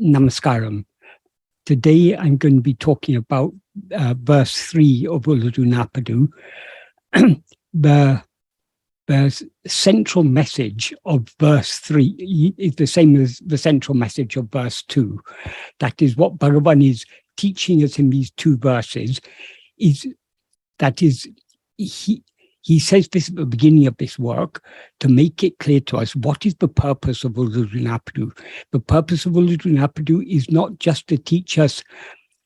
Namaskaram. Today I'm going to be talking about verse 3 of Uڵḷadu Nāṛpadu. The central message of verse 3 is the same as the central message of verse 2. That is what Bhagavan is teaching us in these two verses. He says this at the beginning of this work to make it clear to us what is the purpose of Uڵḷadu Nāṛpadu. The purpose of Uڵḷadu Nāṛpadu is not just to teach us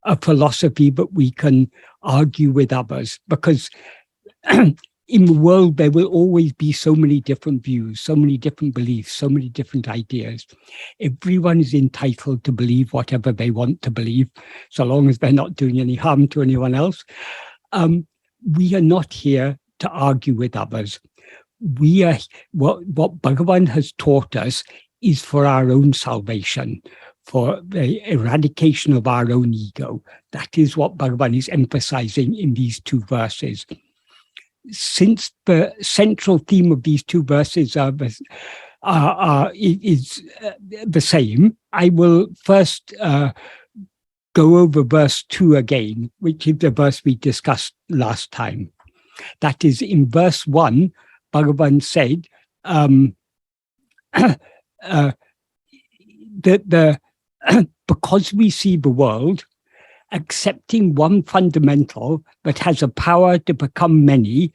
a philosophy, but we can argue with others, because in the world there will always be so many different views, so many different beliefs, so many different ideas. Everyone is entitled to believe whatever they want to believe, so long as they're not doing any harm to anyone else. We are not here to argue with others. We are what Bhagavan has taught us is for our own salvation, for the eradication of our own ego. That is what Bhagavan is emphasizing in these two verses. Since the central theme of these two verses is the same, I will first go over verse 2 again, which is the verse we discussed last time. That is, in verse 1, Bhagavan said that because we see the world, accepting one fundamental that has a power to become many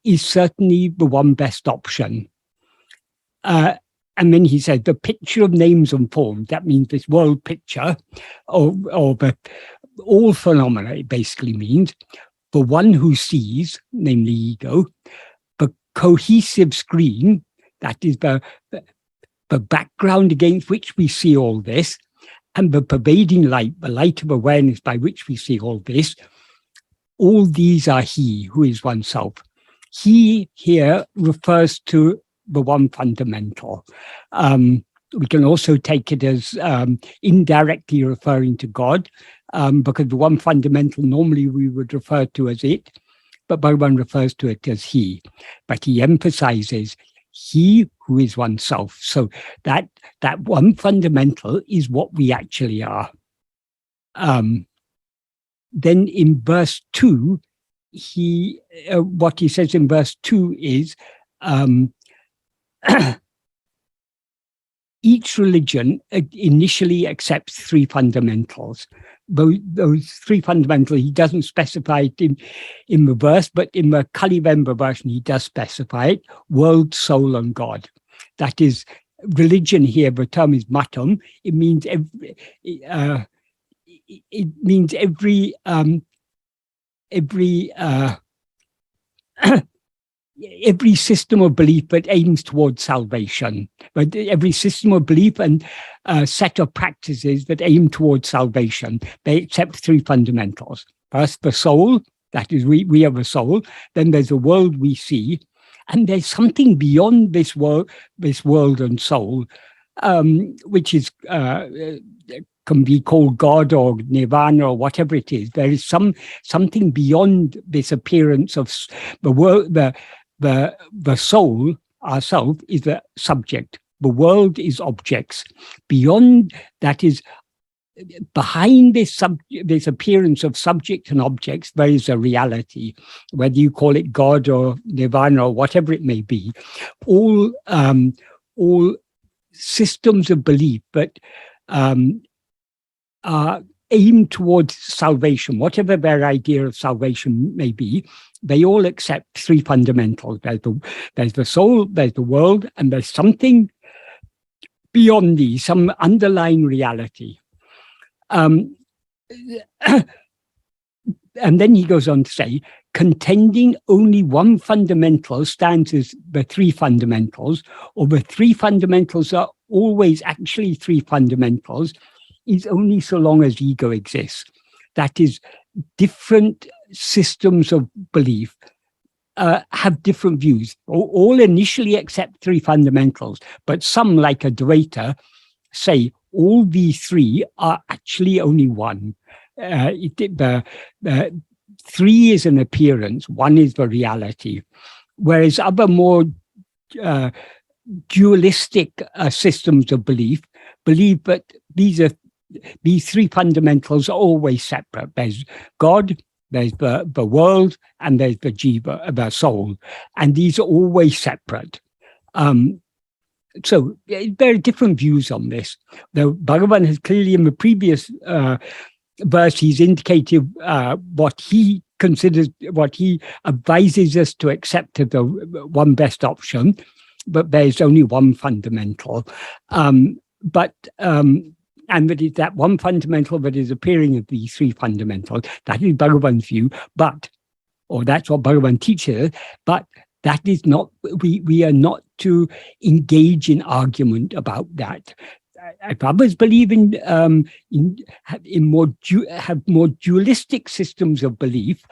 is certainly the one best option. And then he said, the picture of names and forms, that means this world picture, or all phenomena, it basically means, the one who sees, namely ego, the cohesive screen, that is the background against which we see all this, and the pervading light, the light of awareness by which we see all this, all these are he who is oneself. He here refers to the one fundamental. We can also take it as indirectly referring to God, because the one fundamental normally we would refer to as it, but Bhagavan refers to it as he. But he emphasizes he who is oneself. So that one fundamental is what we actually are. Then in verse 2, what he says in verse 2 is, each religion initially accepts three fundamentals. Those three fundamentals, he doesn't specify it in the verse, but in the Kalivemba version, he does specify it: world, soul, and God. That is, religion here, the term is matam. It means every system of belief that aims towards salvation, but every system of belief and set of practices that aim towards salvation, they accept three fundamentals. First, the soul, that is, we have a soul. Then there's a world we see, and there's something beyond this world and soul, which is can be called God or Nirvana or whatever it is. There is something beyond this appearance of the world. The soul, ourself, is the subject. The world is objects. Beyond that is, behind this appearance of subject and objects, there is a reality, whether you call it God or Nirvana or whatever it may be. All systems of belief that are aimed towards salvation, whatever their idea of salvation may be, they all accept three fundamentals. There's the soul, there's the world, and there's something beyond these, some underlying reality. And then he goes on to say, contending only one fundamental stands as the three fundamentals, or the three fundamentals are always actually three fundamentals, is only so long as ego exists. That is, different systems of belief have different views. All initially accept three fundamentals, but some, like Advaita, say all these three are actually only one. Three is an appearance, one is the reality. Whereas other more dualistic systems of belief believe that these are these three fundamentals are always separate. There's God, there's the world, and there's the jiva, the soul. And these are always separate. So there are different views on this. Though Bhagavan has clearly, in the previous verse, he's indicated what he considers, what he advises us to accept as the one best option, but there's only one fundamental. And that is that one fundamental that is appearing of these three fundamentals. That is Bhagavan's view, or that's what Bhagavan teaches us, but that is not, we are not to engage in argument about that. If others believe have more dualistic systems of belief,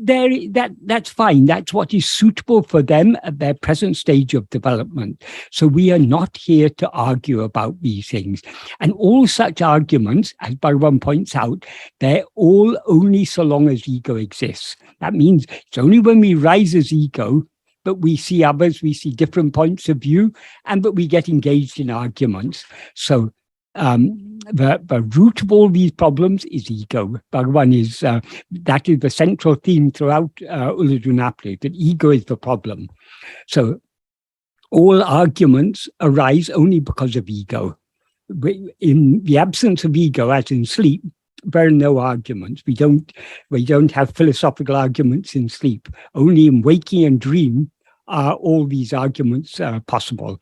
that's fine. That's what is suitable for them at their present stage of development. So we are not here to argue about these things. And all such arguments, as Bhagavan points out, they're all only so long as ego exists. That means it's only when we rise as ego that we see others, we see different points of view, and that we get engaged in arguments. So the root of all these problems is ego. Bhagavan is, that is the central theme throughout Uڵḷadu Nāṛpadu, that ego is the problem. So all arguments arise only because of ego. In the absence of ego, as in sleep, there are no arguments. We don't have philosophical arguments in sleep. Only in waking and dream are all these arguments possible.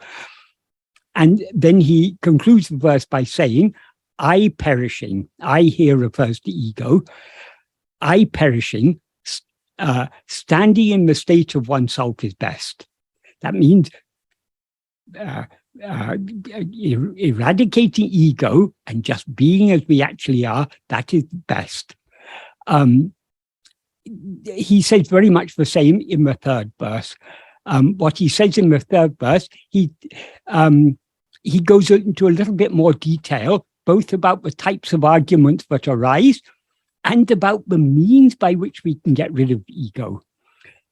And then he concludes the verse by saying, I perishing, I here refers to ego, I perishing, standing in the state of oneself is best. That means eradicating ego and just being as we actually are, that is best. He says very much the same in the third verse. What he says in the third verse, he goes into a little bit more detail, both about the types of arguments that arise and about the means by which we can get rid of ego.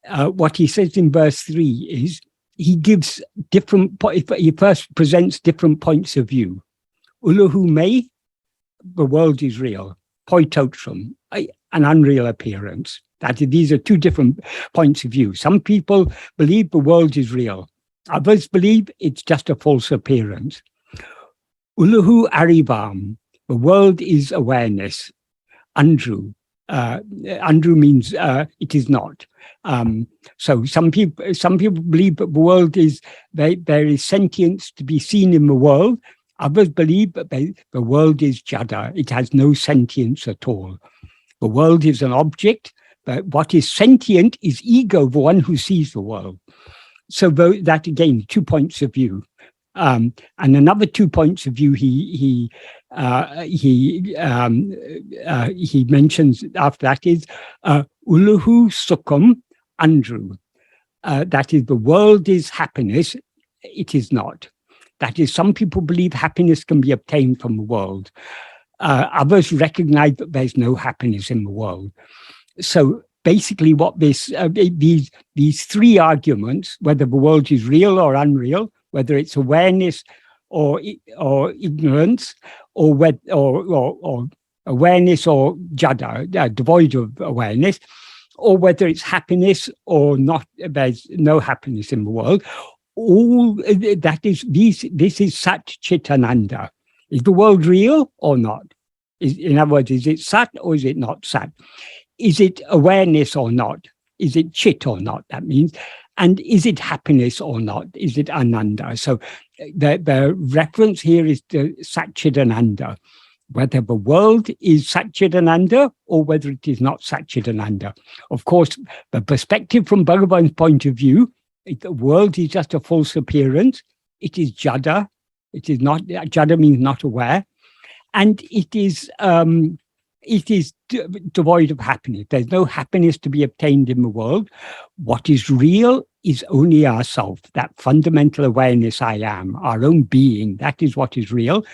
What he says in verse 3 is, he gives he first presents different points of view. Ulahumeypoyt, the world is real. tōṭṟam, an unreal appearance. These are two different points of view. Some people believe the world is real. Others believe it's just a false appearance. Ulahumaypoyt, the world is awareness. aṉḍṟu. aṉḍṟu means it is not. So some people believe that the world is, there is sentience to be seen in the world. Others believe that the world is jada. It has no sentience at all. The world is an object, but what is sentient is ego, the one who sees the world. So that again, 2 points of view. And another 2 points of view he mentions after that is ulahusukha, aṉḍṟu. That is, the world is happiness. It is not. That is, some people believe happiness can be obtained from the world. Others recognize that there's no happiness in the world. So basically what these three arguments, whether the world is real or unreal, whether it's awareness or ignorance, or awareness or jada, devoid of awareness, or whether it's happiness or not, there's no happiness in the world, all that is, this is Sat Chit Ananda. Is the world real or not? In other words, is it Sat or is it not Sat? Is it awareness or not? Is it Chit or not? That means, and is it happiness or not? Is it Ananda? So the reference here is to Satchidananda, whether the world is Satchidananda or whether it is not Satchidananda. Of course, the perspective from Bhagavan's point of view, the world is just a false appearance. It is jada. It is not, jada means not aware. And it is devoid of happiness. There's no happiness to be obtained in the world. What is real is only ourself, that fundamental awareness I am, our own being. That is what is real.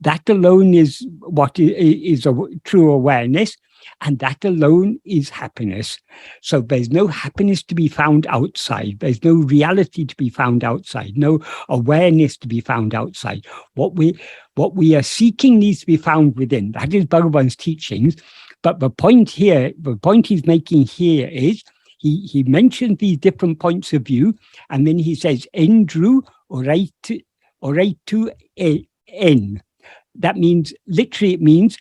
That alone is what is a true awareness. and that alone is happiness. So there's no happiness to be found outside. There's no reality to be found outside, no awareness to be found outside. What we are seeking needs to be found within. That is Bhagavan's teachings. But the point he's making here is, he mentions these different points of view, and then he says, eṉṭṛu, uraittu, eṉ. That means, literally, it means,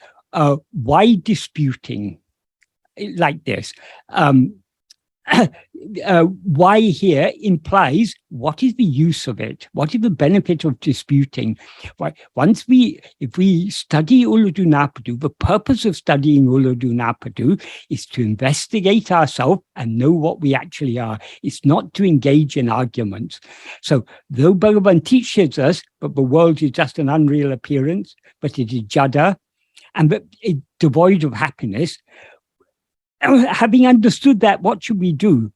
why disputing? Like this. Why here implies, what is the use of it? What is the benefit of disputing? If we study Uḷḷadu Nāṛpadu, the purpose of studying Uḷḷadu Nāṛpadu is to investigate ourselves and know what we actually are. It's not to engage in arguments. So though Bhagavan teaches us that the world is just an unreal appearance, but it is jada, and that it's devoid of happiness, having understood that, what should we do?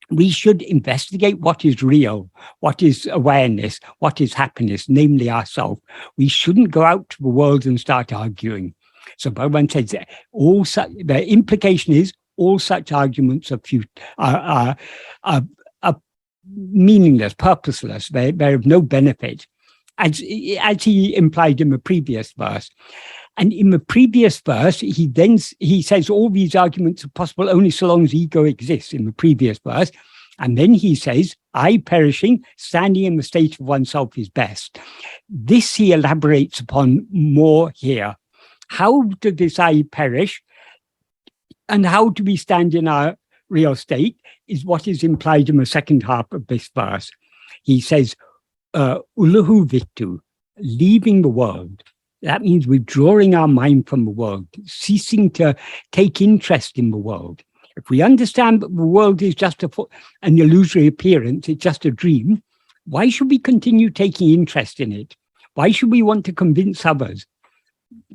We should investigate what is real, what is awareness, what is happiness, namely ourselves. We shouldn't go out to the world and start arguing. So Bhagavan says that the implication is all such arguments are meaningless, purposeless. They're of no benefit, as he implied in the previous verse. And in the previous verse, he says all these arguments are possible only so long as ego exists, in the previous verse. And then he says, I perishing, standing in the state of oneself is best. This he elaborates upon more here. How does this I perish, and how do we stand in our real state, is what is implied in the second half of this verse. He says, ulahuvitṭu, leaving the world. That means withdrawing our mind from the world, ceasing to take interest in the world. If we understand that the world is just an illusory appearance, it's just a dream, why should we continue taking interest in it? Why should we want to convince others?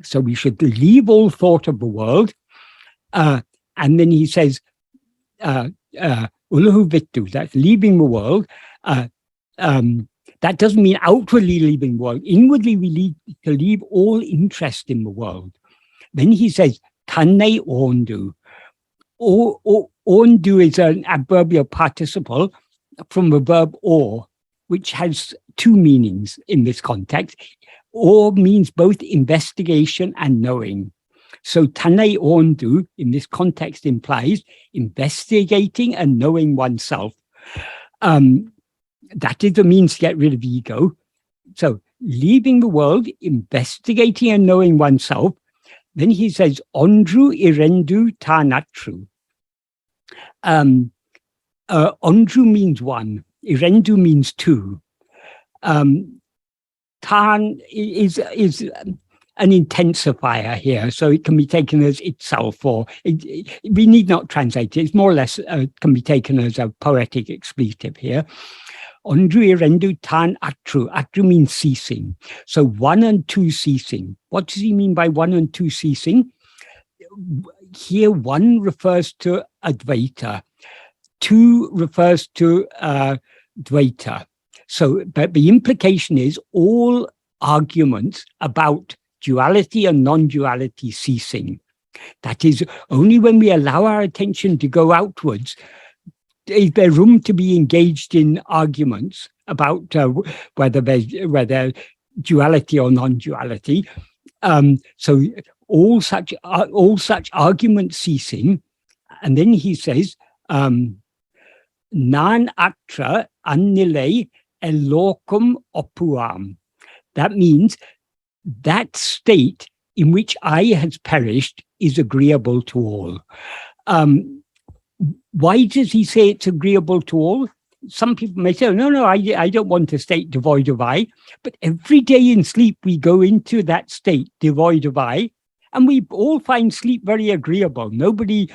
So we should leave all thought of the world. And then he says, ulahuvitṭu, that's leaving the world. That doesn't mean outwardly leaving the world. Inwardly, we need to leave all interest in the world. Then he says, taṉṇaiyōrndu. Oṉɖu is an adverbial participle from the verb or, which has two meanings in this context. Or means both investigation and knowing. So taṉṇaiyōrndu in this context implies investigating and knowing oneself. That is the means to get rid of ego. So leaving the world, investigating and knowing oneself. Then he says, oṉɖṛu, iraṇḍu, taṉaṭṟu. Oṉɖṛu means one. Iraṇḍu means two. Tān is an intensifier here, so it can be taken as itself, or we need not translate it. It's more or less can be taken as a poetic expletive here. Oṉɖṛu, iraṇḍu, taṉaṭṟu. Aṭṛu means ceasing. So one and two ceasing. What does he mean by one and two ceasing? Here, one refers to Advaita. Two refers to Dvaita. So, but the implication is all arguments about duality and non-duality ceasing. That is, only when we allow our attention to go outwards is there room to be engaged in arguments about whether duality or non-duality. So all such arguments ceasing, and then he says, nāṉaṭṛa a-n-nilai lārkkumop. That means that state in which I has perished is agreeable to all. Why does he say it's agreeable to all? Some people may say, no, I don't want a state devoid of I. But every day in sleep, we go into that state devoid of I, and we all find sleep very agreeable. Nobody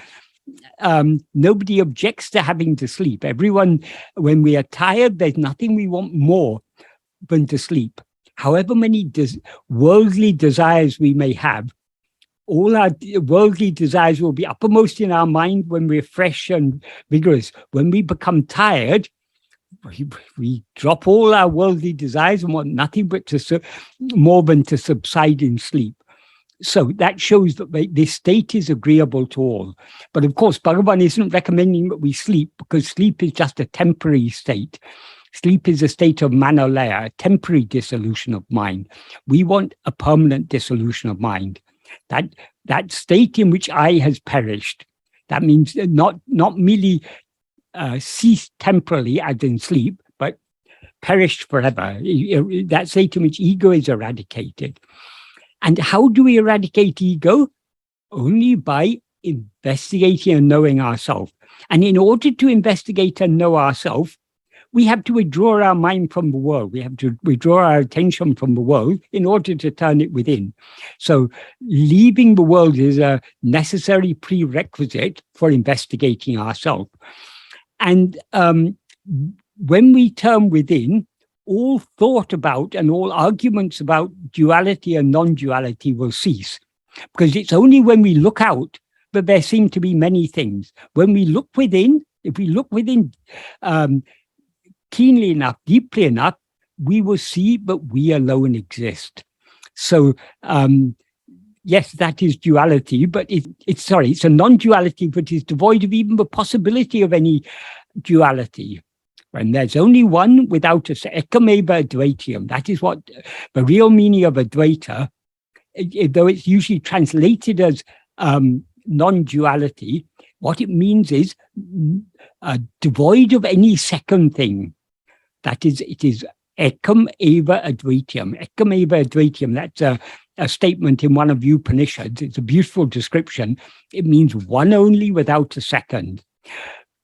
objects to having to sleep. Everyone, when we are tired, there's nothing we want more than to sleep. However many worldly desires we may have, all our worldly desires will be uppermost in our mind when we're fresh and vigorous. When we become tired, we drop all our worldly desires and want nothing but more than to subside in sleep. So that shows that this state is agreeable to all. But of course, Bhagavan isn't recommending that we sleep, because sleep is just a temporary state. Sleep is a state of maṇḍṟeṇ, a temporary dissolution of mind. We want a permanent dissolution of mind. That state in which I has perished, that means not merely ceased temporarily as in sleep, but perished forever. That state in which ego is eradicated. And how do we eradicate ego? Only by investigating and knowing ourselves. And in order to investigate and know ourselves, we have to withdraw our mind from the world. We have to withdraw our attention from the world in order to turn it within. So leaving the world is a necessary prerequisite for investigating ourselves. And when we turn within, all thought about and all arguments about duality and non-duality will cease. Because it's only when we look out that there seem to be many things. When we look within, if we look within keenly enough, deeply enough, we will see that we alone exist. So, yes, that is duality, but it's a non-duality, but is devoid of even the possibility of any duality. When there's only one without a ekam-eva advaitam. That is what the real meaning of Advaita, though it's usually translated as non-duality, what it means is devoid of any second thing. That is, it is ekam-eva advaitam. Ekam-eva advaitam, that's a statement in one of the Upanishads. It's a beautiful description. It means one only without a second.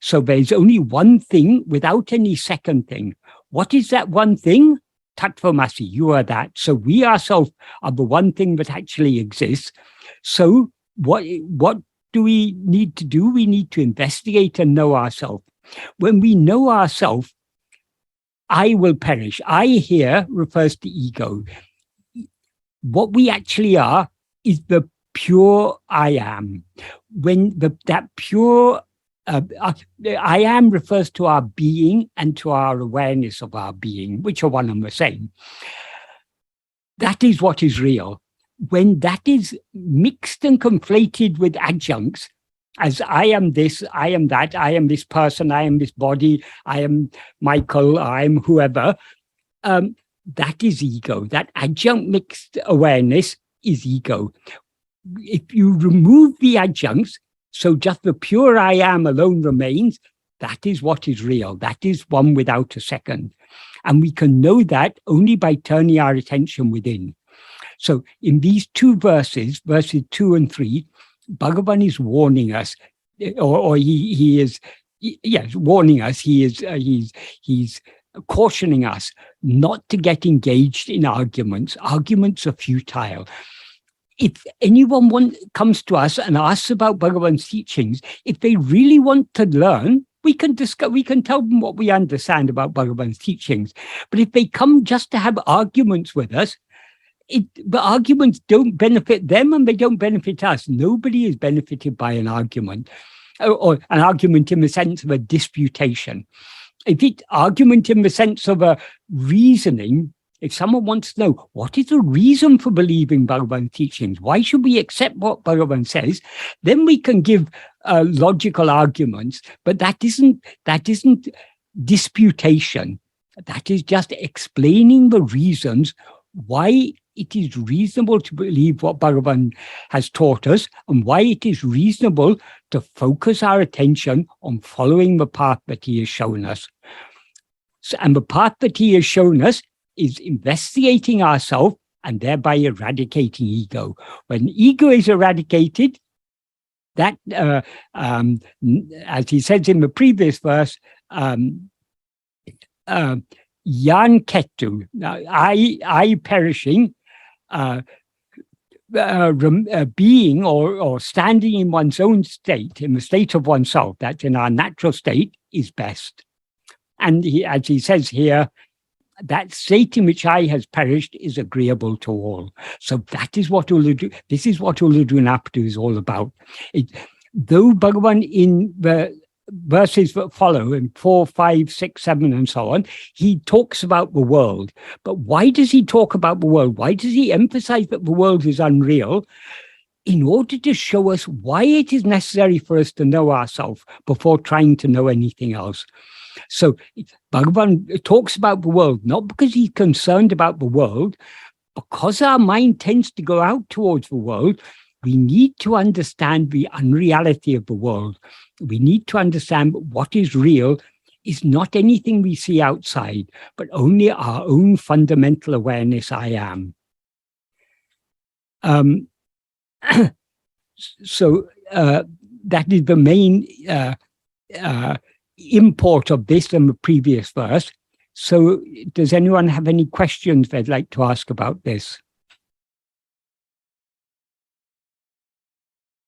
So there's only one thing without any second thing. What is that one thing? Tattvamasi, you are that. So we ourselves are the one thing that actually exists. So what do we need to do? We need to investigate and know ourselves. When we know ourselves, I will perish. I here refers to ego. What we actually are is the pure I am. When that pure I am refers to our being and to our awareness of our being, which are one and the same. That is what is real. When that is mixed and conflated with adjuncts, as I am this, I am that, I am this person, I am this body, I am Michael, I am whoever, that is ego. That adjunct mixed awareness is ego. If you remove the adjuncts, so just the pure I am alone remains, that is what is real. That is one without a second. And we can know that only by turning our attention within. So in these two verses 2 and 3, Bhagavan is warning us, or he is warning us, he's cautioning us not to get engaged in arguments. Arguments are futile. If anyone comes to us and asks about Bhagavan's teachings, if they really want to learn, we can tell them what we understand about Bhagavan's teachings. But if they come just to have arguments with us, the arguments don't benefit them and they don't benefit us. Nobody is benefited by an argument, or an argument in the sense of a disputation. If it's argument in the sense of a reasoning, if someone wants to know what is the reason for believing Bhagavan's teachings, why should we accept what Bhagavan says, then we can give logical arguments. But that isn't disputation. That is just explaining the reasons why it is reasonable to believe what Bhagavan has taught us, and why it is reasonable to focus our attention on following the path that he has shown us. And the path that he has shown us is investigating ourselves and thereby eradicating ego. When ego is eradicated, that, as he says in the previous verse, yan kettu, I perishing, being or standing in one's own state, in the state of oneself, that's in our natural state, is best. And as he says here, that state in which I has perished is agreeable to all. So that is what this is what Uڵḷadu Nāṛpadu is all about. Though Bhagavan in the verses that follow in 4, 5, 6, 7, and so on, he talks about the world. But why does he talk about the world? Why does he emphasize that the world is unreal? In order to show us why it is necessary for us to know ourselves before trying to know anything else. So Bhagavan talks about the world, not because he's concerned about the world, because our mind tends to go out towards the world. We need to understand the unreality of the world. We need to understand what is real is not anything we see outside, but only our own fundamental awareness, I am. So that is the main import of this and the previous verse. So does anyone have any questions they'd like to ask about this?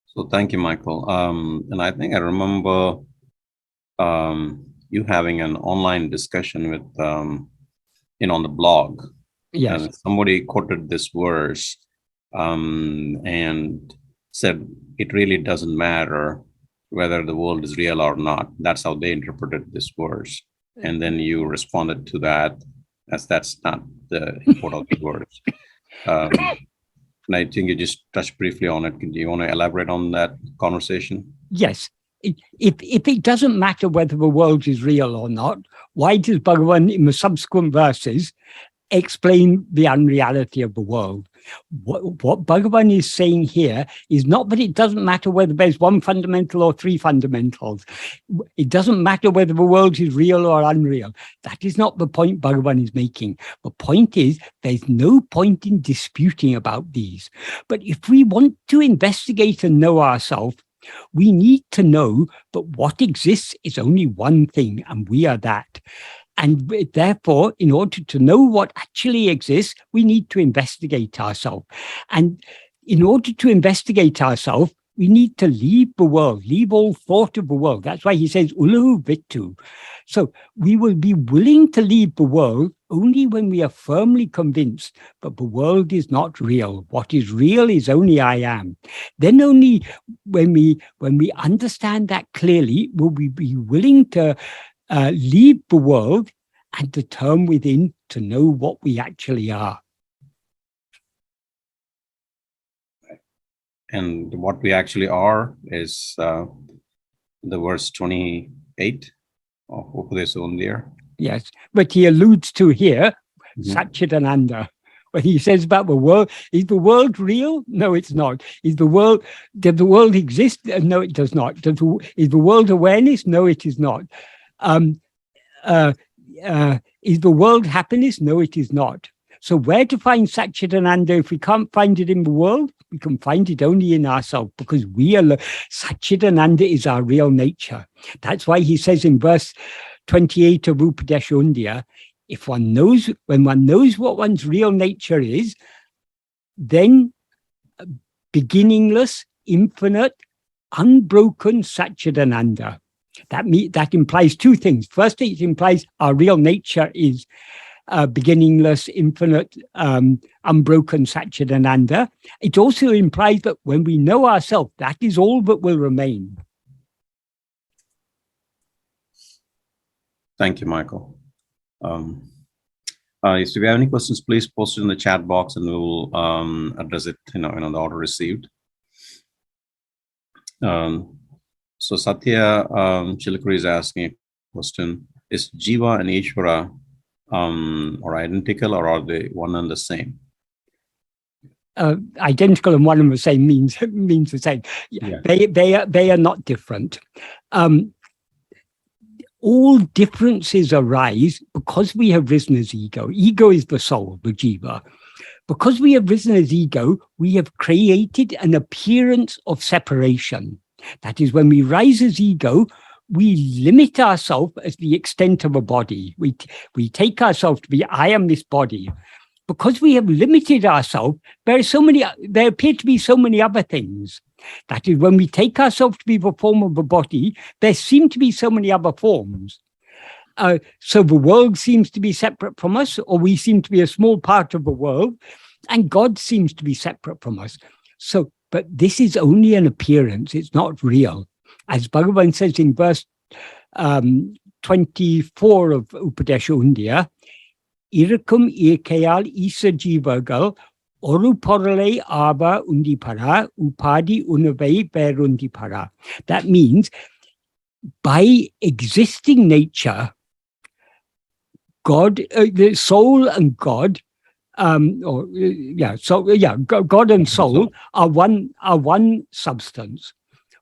So thank you, Michael. And I think I remember you having an online discussion with, on the blog. Yes. And somebody quoted this verse and said, it really doesn't matter whether the world is real or not. That's how they interpreted this verse. And then you responded to that as that's not the import of the verse. And I think you just touched briefly on it. Do you want to elaborate on that conversation? Yes. If it doesn't matter whether the world is real or not, why does Bhagavan in the subsequent verses explain the unreality of the world? What Bhagavan is saying here is not that it doesn't matter whether there's one fundamental or three fundamentals. It doesn't matter whether the world is real or unreal. That is not the point Bhagavan is making. The point is there's no point in disputing about these. But if we want to investigate and know ourselves, we need to know that what exists is only one thing, and we are that. And therefore, in order to know what actually exists, we need to investigate ourselves. And in order to investigate ourselves, we need to leave the world, leave all thought of the world. That's why he says, ulahuvittu. So we will be willing to leave the world only when we are firmly convinced that the world is not real. What is real is only I am. Then only when we understand that clearly, will we be willing to leave the world and to turn within to know what we actually are. And what we actually are is the verse 28 of Upadesondhya. Yes, but he alludes to here, Satchidananda. When he says about the world, is the world real? No, it's not. Does the world exist? No, it does not. Is the world awareness? No, it is not. Is the world happiness? No, it is not. So where to find Satchidananda if we can't find it in the world? We can find it only in ourselves, because we are Satchidananda is our real nature. That's why he says in verse 28 of Upadesondhya, when one knows what one's real nature is, then beginningless, infinite, unbroken Satchidananda. That implies two things. Firstly, it implies our real nature is beginningless, infinite, unbroken Satchidananda. It also implies that when we know ourselves, that is all that will remain. Thank you, Michael. If you have any questions, please post it in the chat box and we will address it in the order received. So Satya Chilakuri is asking a question: is Jiva and Ishvara are identical, or are they one and the same? Identical and one and the same means the same. Yeah. They are not different. All differences arise because we have risen as ego. Ego is the soul, the jiva. Because we have risen as ego, we have created an appearance of separation. That is, when we rise as ego, we limit ourselves as the extent of a body. We take ourselves to be, I am this body. Because we have limited ourselves, there appear to be so many other things. That is, when we take ourselves to be the form of a body, there seem to be so many other forms. So the world seems to be separate from us, or we seem to be a small part of the world, and God seems to be separate from us. But this is only an appearance, it's not real. As Bhagavan says in verse 24 of Upadesha Undia, Irkum Ekayal Isa Jivagal, Oru Porale Aba Undipara, Upadi Unavei Berundipara. That means by existing nature, God, the soul and God, God and soul are one substance.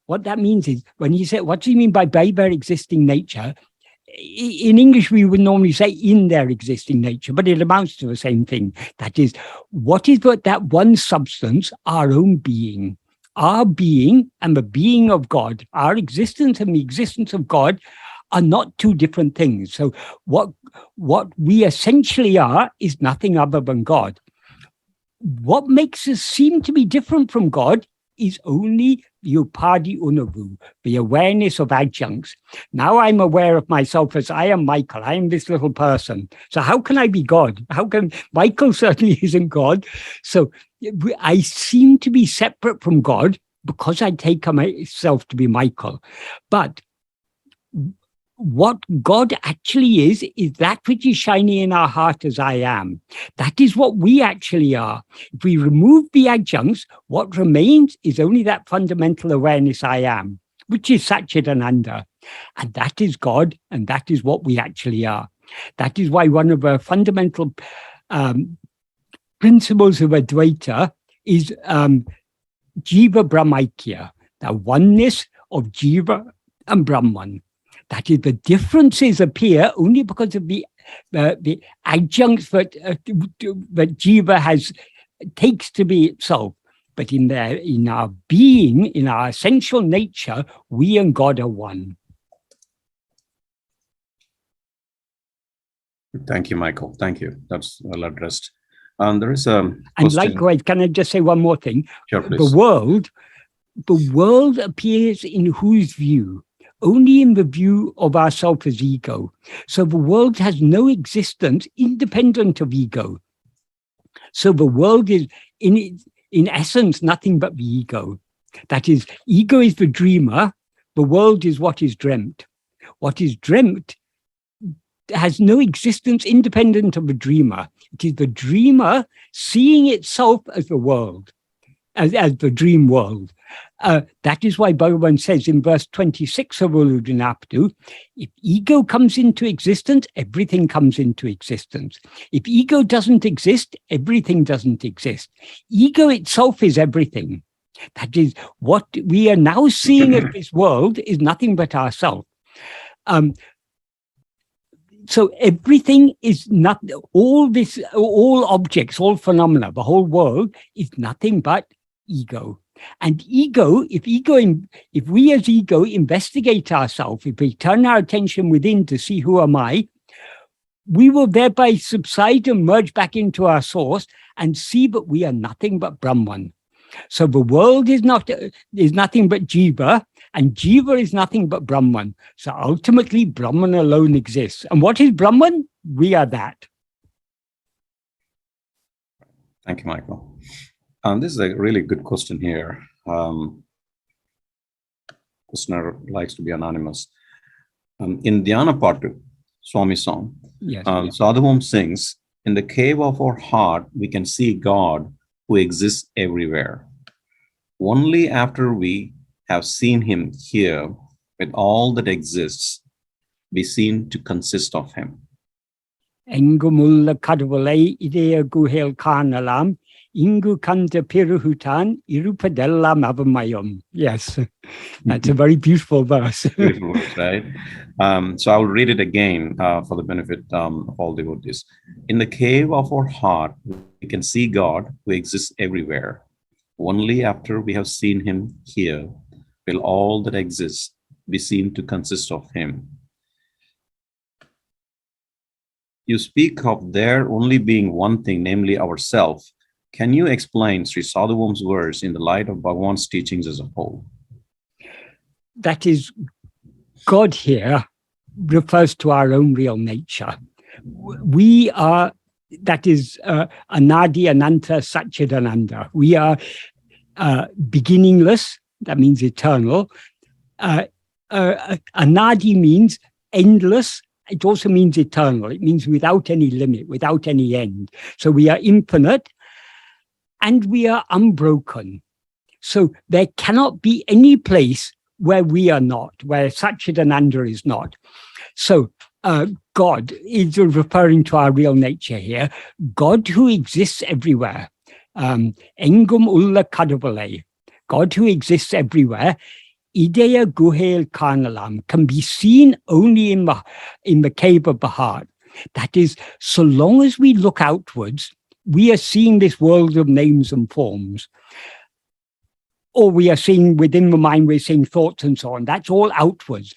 What that means is, when you say, what do you mean by their existing nature? In English, we would normally say in their existing nature, but it amounts to the same thing. That is, what is that one substance? Our own being. Our being and the being of God, our existence and the existence of God are not two different things. So what we essentially are is nothing other than God. What makes us seem to be different from God is only the upadi unavu, the awareness of adjuncts. Now I'm aware of myself as I am Michael. I am this little person. So how can I be God? How can Michael certainly isn't God? So I seem to be separate from God because I take myself to be Michael. But what God actually is that which is shining in our heart as I am. That is what we actually are. If we remove the adjuncts, what remains is only that fundamental awareness I am, which is Satchidananda. And that is God, and that is what we actually are. That is why one of the fundamental principles of Advaita is Jiva Brahmaikya, the oneness of Jiva and Brahman. That is, the differences appear only because of the adjuncts that Jiva takes to be itself. But in our being, in our essential nature, we and God are one. Thank you, Michael. Thank you. That's well addressed. There is a question. And likewise, can I just say one more thing? Sure, please. The world appears in whose view? Only in the view of ourself as ego. So the world has no existence independent of ego. So the world is, in essence, nothing but the ego. That is, ego is the dreamer, the world is what is dreamt. What is dreamt has no existence independent of the dreamer. It is the dreamer seeing itself as the world, as the dream world. That is why Bhagavan says in verse 26 of Uڵḷadu Nāṛpadu, if ego comes into existence, everything comes into existence. If ego doesn't exist, everything doesn't exist. Ego itself is everything. That is, what we are now seeing as this world is nothing but ourselves. So everything is not, all objects, all phenomena, the whole world is nothing but ego. And ego, if we as ego investigate ourselves, if we turn our attention within to see who am I, we will thereby subside and merge back into our source and see that we are nothing but Brahman. So the world is nothing but Jiva, and Jiva is nothing but Brahman. So ultimately, Brahman alone exists. And what is Brahman? We are that. Thank you, Michael. This is a really good question here. Listener likes to be anonymous. In Dhyana Patu, Swami song, yes, Sadhuvam sings, in the cave of our heart, we can see God who exists everywhere. Only after we have seen him here with all that exists, we seem to consist of him. Engumulla kadvalai idea guhel kanalam. Ingu kanta piruhutan irupadellam avamayam. Yes, that's a very beautiful verse. Beautiful verse, right? So I'll read it again for the benefit of all devotees. In the cave of our heart, we can see God who exists everywhere. Only after we have seen him here will all that exists be seen to consist of him. You speak of there only being one thing, namely ourself. Can you explain Sri Sadhuvam's verse in the light of Bhagavan's teachings as a whole? That is, God here refers to our own real nature. We are, that is, Anadi Ananta Satchidananda. We are beginningless, that means eternal, Anadi means endless. It also means eternal. It means without any limit, without any end. So we are infinite and we are unbroken. So there cannot be any place where we are not, where Satchidananda is not. So God is referring to our real nature here. God who exists everywhere. Engum uڵḷadu, God who exists everywhere. Ideya guhel karnalam, can be seen only in the cave of the heart. That is, so long as we look outwards, we are seeing this world of names and forms. Or we are seeing within the mind, we're seeing thoughts and so on. That's all outwards.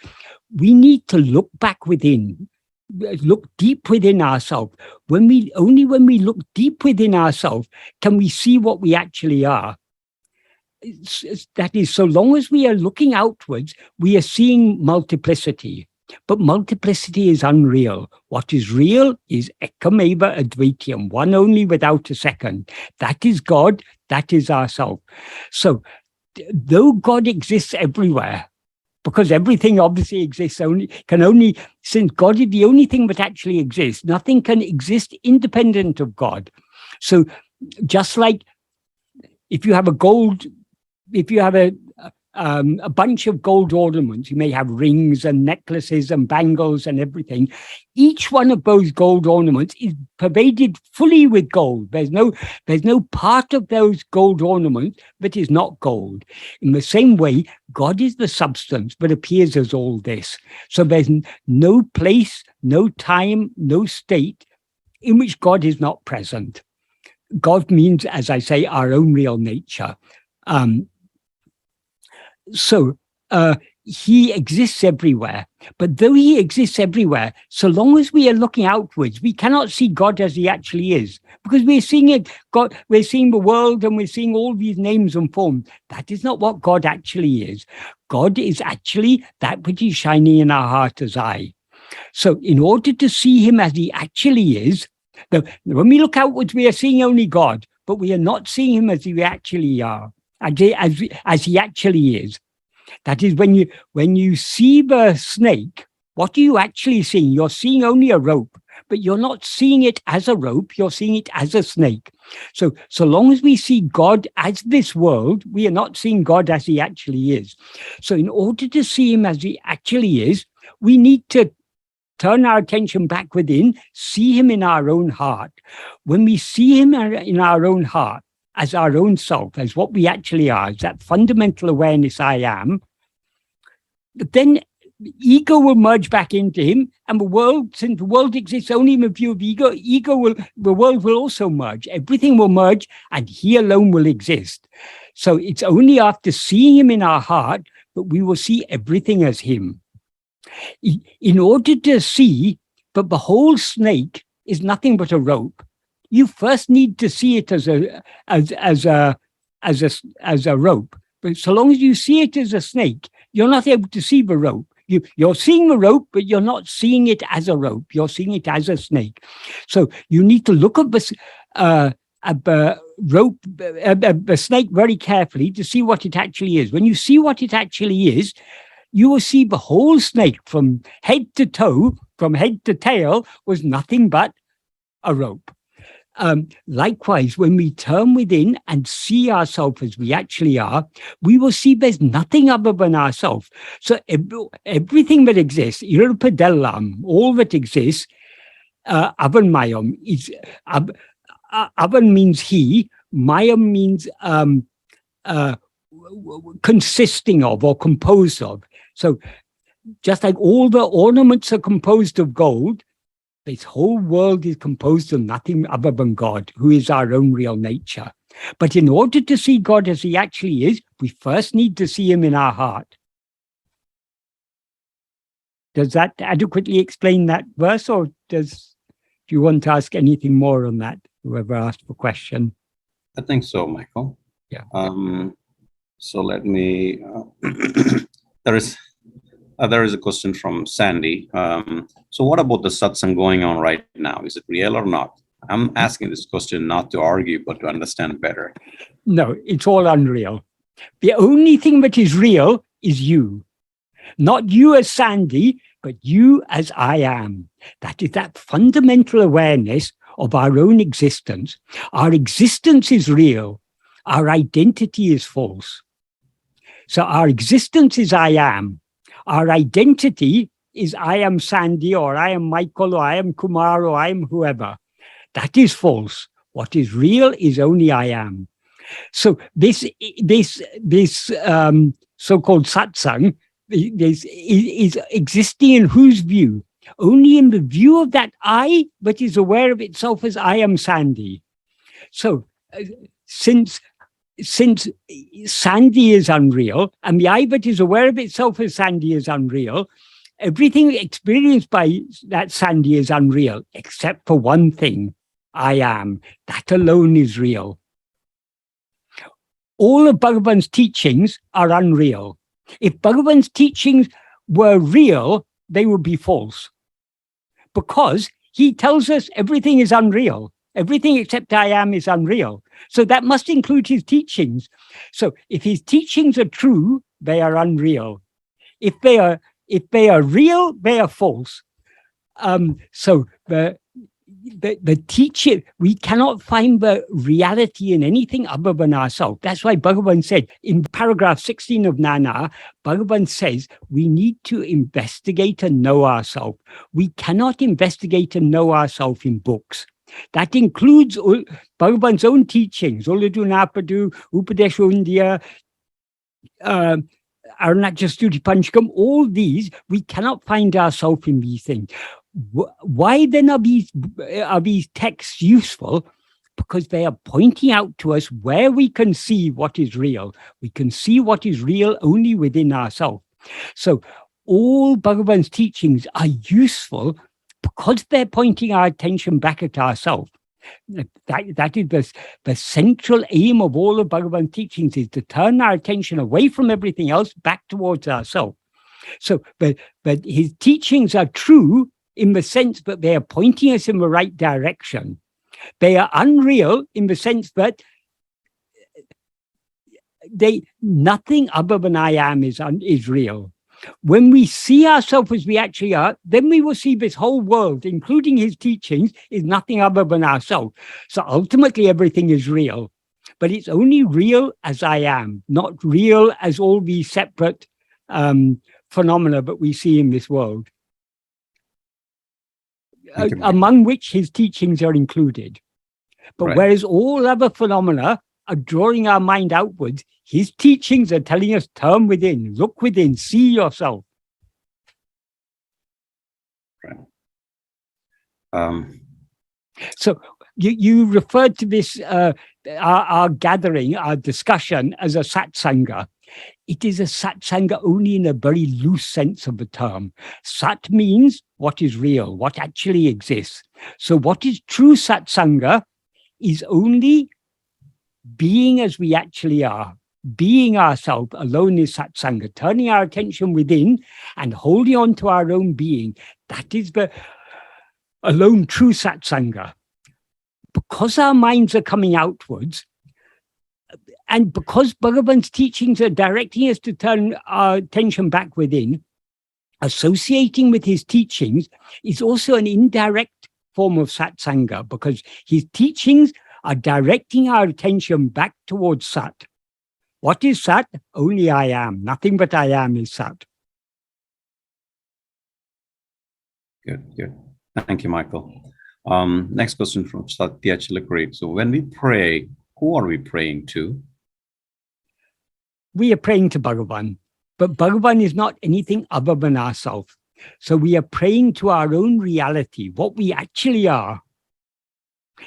We need to look back within, look deep within ourselves. Only when we look deep within ourselves can we see what we actually are. That is, so long as we are looking outwards, we are seeing multiplicity. But multiplicity is unreal. What is real is ekam-eva advaityam, one only without a second. That is God, that is ourself. So, though God exists everywhere, because everything obviously exists since God is the only thing that actually exists, nothing can exist independent of God. So, just like if you have a bunch of gold ornaments, you may have rings and necklaces and bangles and everything. Each one of those gold ornaments is pervaded fully with gold. There's no part of those gold ornaments that is not gold. In the same way, God is the substance that appears as all this. So there's no place, no time, no state in which God is not present. God means, as I say, our own real nature. So he exists everywhere. But though he exists everywhere, so long as we are looking outwards, we cannot see God as he actually is. Because we're seeing it, God, we're seeing the world and we're seeing all these names and forms. That is not what God actually is. God is actually that which is shining in our heart as I. So in order to see him as he actually is, when we look outwards, we are seeing only God, but we are not seeing him as we actually are. As he actually is. That is, when you see the snake, what are you actually seeing? You're seeing only a rope, but you're not seeing it as a rope, you're seeing it as a snake. So long as we see God as this world, we are not seeing God as he actually is. So in order to see him as he actually is, we need to turn our attention back within, see him in our own heart. When we see him in our own heart, as our own self, as what we actually are, as that fundamental awareness I am, then ego will merge back into him, and the world, since the world exists only in the view of the world will also merge. Everything will merge, and he alone will exist. So it's only after seeing him in our heart that we will see everything as him. In order to see that the whole snake is nothing but a rope, you first need to see it as a rope. But so long as you see it as a snake, you're not able to see the rope. You're seeing the rope, but you're not seeing it as a rope. You're seeing it as a snake. So you need to look at the rope, the snake very carefully to see what it actually is. When you see what it actually is, you will see the whole snake from head to toe, from head to tail, was nothing but a rope. Likewise, when we turn within and see ourselves as we actually are, we will see there's nothing other than ourselves. So everything that exists, irpadellam, all that exists, avan-mayam, is avan means he, mayam means consisting of or composed of. So just like all the ornaments are composed of gold, this whole world is composed of nothing other than God, who is our own real nature. But in order to see God as he actually is, we first need to see him in our heart. Does that adequately explain that verse, or do you want to ask anything more on that, whoever asked the question? I think so, Michael. Yeah. So let me, there is a question from Sandy. So what about the satsang going on right now? Is it real or not? I'm asking this question not to argue, but to understand better. No, it's all unreal. The only thing that is real is you. Not you as Sandy, but you as I am. That is that fundamental awareness of our own existence. Our existence is real. Our identity is false. So our existence is I am. Our identity is I am Sandy, or I am Michael, or I am Kumar, or I am whoever. That is false. What is real is only I am. So this so-called satsang is existing in whose view? Only in the view of that I, but is aware of itself as I am Sandy. So since Sandy is unreal, and the I that is aware of itself as Sandy is unreal, everything experienced by that Sandy is unreal, except for one thing, I am. That alone is real. All of Bhagavan's teachings are unreal. If Bhagavan's teachings were real, they would be false. Because he tells us everything is unreal. Everything except I am is unreal. So that must include his teachings. So if his teachings are true, they are unreal. If they are real, they are false. So the teaching, we cannot find the reality in anything other than ourselves. That's why Bhagavan said in paragraph 16 of Nāṇaṭṭa, Bhagavan says we need to investigate and know ourselves. We cannot investigate and know ourselves in books. That includes Bhagavan's own teachings, Uڵḷadu Nāṛpadu, Upadesha Arunachya Panchakam, all these, we cannot find ourselves in these things. Why then are these texts useful? Because they are pointing out to us where we can see what is real. We can see what is real only within ourselves. So all Bhagavan's teachings are useful because they're pointing our attention back at ourselves. That is the central aim of all of Bhagavan's teachings, is to turn our attention away from everything else back towards ourselves. So, but his teachings are true in the sense that they are pointing us in the right direction. They are unreal in the sense that nothing other than I am is real. When we see ourselves as we actually are, then we will see this whole world, including his teachings, is nothing other than ourselves. So ultimately everything is real, but it's only real as I am, not real as all these separate phenomena that we see in this world. Among which his teachings are included. But right. Whereas all other phenomena are drawing our mind outwards, his teachings are telling us, turn within, look within, see yourself. Right. So you referred to this, our gathering, our discussion, as a satsanga. It is a satsanga only in a very loose sense of the term. Sat means what is real, what actually exists. So what is true satsanga is only being as we actually are. Being ourselves alone is satsanga. Turning our attention within and holding on to our own being. That is the alone true satsanga. Because our minds are coming outwards, and because Bhagavan's teachings are directing us to turn our attention back within, associating with his teachings is also an indirect form of satsanga, because his teachings are directing our attention back towards Sat. What is Sat? Only I am. Nothing but I am is Sat. Good. Thank you, Michael. Next question from Satya Chilakuri. So when we pray, who are we praying to? We are praying to Bhagavan, but Bhagavan is not anything other than ourselves. So we are praying to our own reality, what we actually are.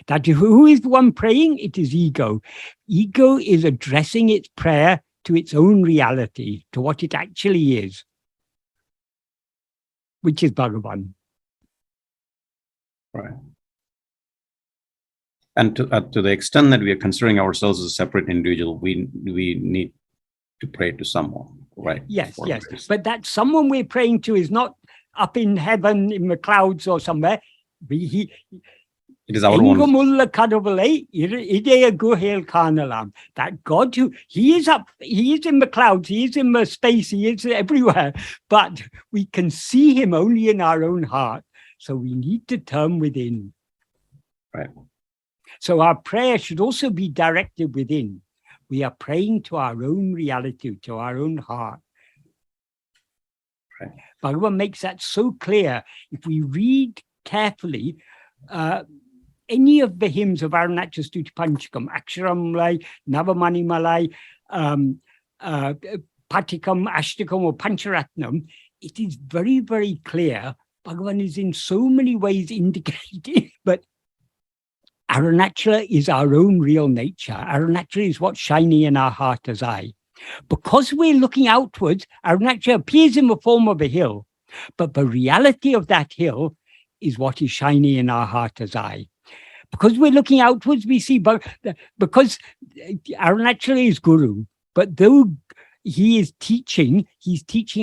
That who is the one praying? It is ego. Ego is addressing its prayer to its own reality, to what it actually is, which is Bhagavan. Right. And to the extent that we are considering ourselves as a separate individual, we need to pray to someone, right? Yes. But that someone we're praying to is not up in heaven, in the clouds or somewhere. It is our own. That God who he is in the clouds, he is in the space, he is everywhere, but we can see him only in our own heart. So we need to turn within. Right. So our prayer should also be directed within. We are praying to our own reality, to our own heart. Right. Bhagavan makes that so clear. If we read carefully, any of the hymns of Aruṇāchala Stuti Panchakam, Aksharam-lai, Navamani-malai, Patikam, Ashtakam, or Pancharatnam, it is very, very clear. Bhagavan is in so many ways indicating, but Aruṇāchala is our own real nature. Aruṇāchala is what's shining in our heart as I. Because we're looking outwards, Aruṇāchala appears in the form of a hill, but the reality of that hill is what is shining in our heart as I. Because we're looking outwards, we see, because Aruṇāchala is Guru, but though he's teaching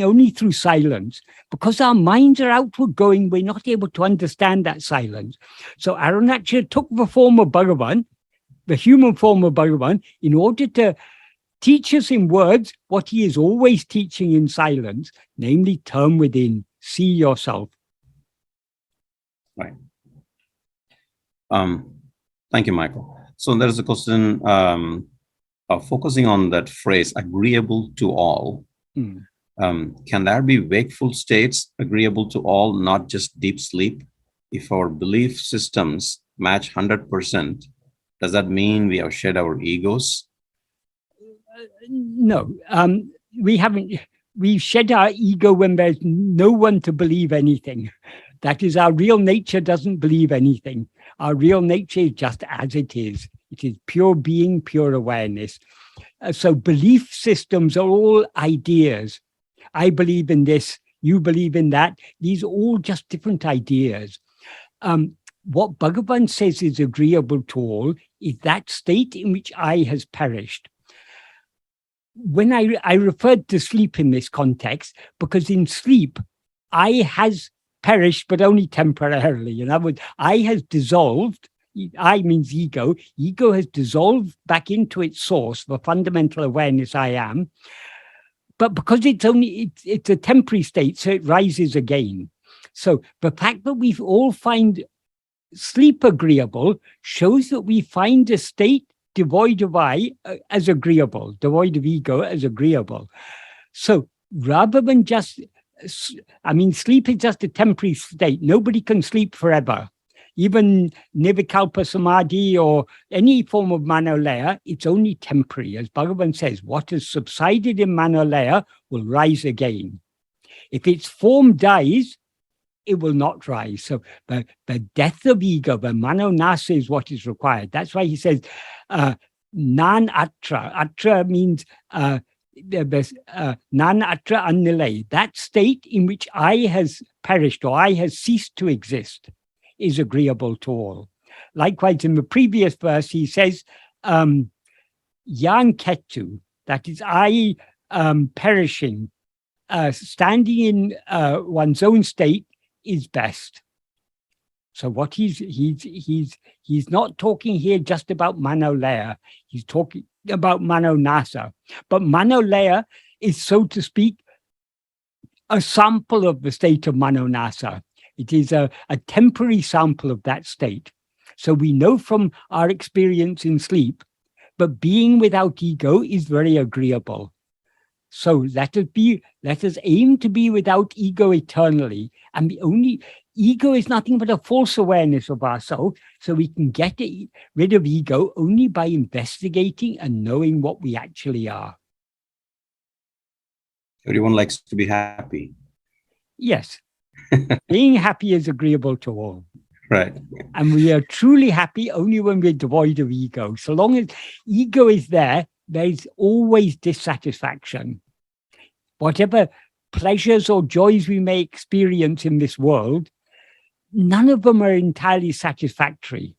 only through silence. Because our minds are outward going, we're not able to understand that silence. So Aruṇāchala took the form of Bhagavan, the human form of Bhagavan, in order to teach us in words what he is always teaching in silence, namely turn within, see yourself. Right. Thank you, Michael. So there is a question focusing on that phrase, agreeable to all. Can there be wakeful states agreeable to all, not just deep sleep? If our belief systems match 100%, does that mean we have shed our egos? No, we haven't. We've shed our ego when there's no one to believe anything. That is, our real nature doesn't believe anything. Our real nature is just as it is. It is pure being, pure awareness. So belief systems are all ideas. I believe in this, you believe in that. These are all just different ideas. What Bhagavan says is agreeable to all is that state in which I has perished. When I referred to sleep in this context, because in sleep, I has perished, but only temporarily. In other words, I has dissolved. I means ego. Ego has dissolved back into its source, the fundamental awareness I am. But because it's a temporary state, so it rises again. So the fact that we all find sleep agreeable shows that we find a state devoid of I as agreeable, devoid of ego as agreeable. So rather than just, sleep is just a temporary state. Nobody can sleep forever. Even Nirvikalpa Samadhi or any form of Manolaya, it's only temporary. As Bhagavan says, what has subsided in Manolaya will rise again. If its form dies, it will not rise. So the death of ego, the manonasa, is what is required. That's why he says, nāṇaṭṭra. Aṭṭra means nāṇaṭṭra a-n-nilai. That state in which I has perished or I has ceased to exist is agreeable to all. Likewise, in the previous verse, he says, yan ketu, that is I perishing, standing in one's own state is best. So what he's not talking here just about manolaya. He's talking about manonasa. But manolaya is, so to speak, a sample of the state of manonasa. It is a temporary sample of that state. So we know from our experience in sleep, but being without ego is very agreeable. So let us aim to be without ego eternally. And the only ego is nothing but a false awareness of ourselves. So we can get rid of ego only by investigating and knowing what we actually are. Everyone likes to be happy. Yes. Being happy is agreeable to all. Right. And we are truly happy only when we're devoid of ego. So long as ego is there is always dissatisfaction. Whatever pleasures or joys we may experience in this world, none of them are entirely satisfactory.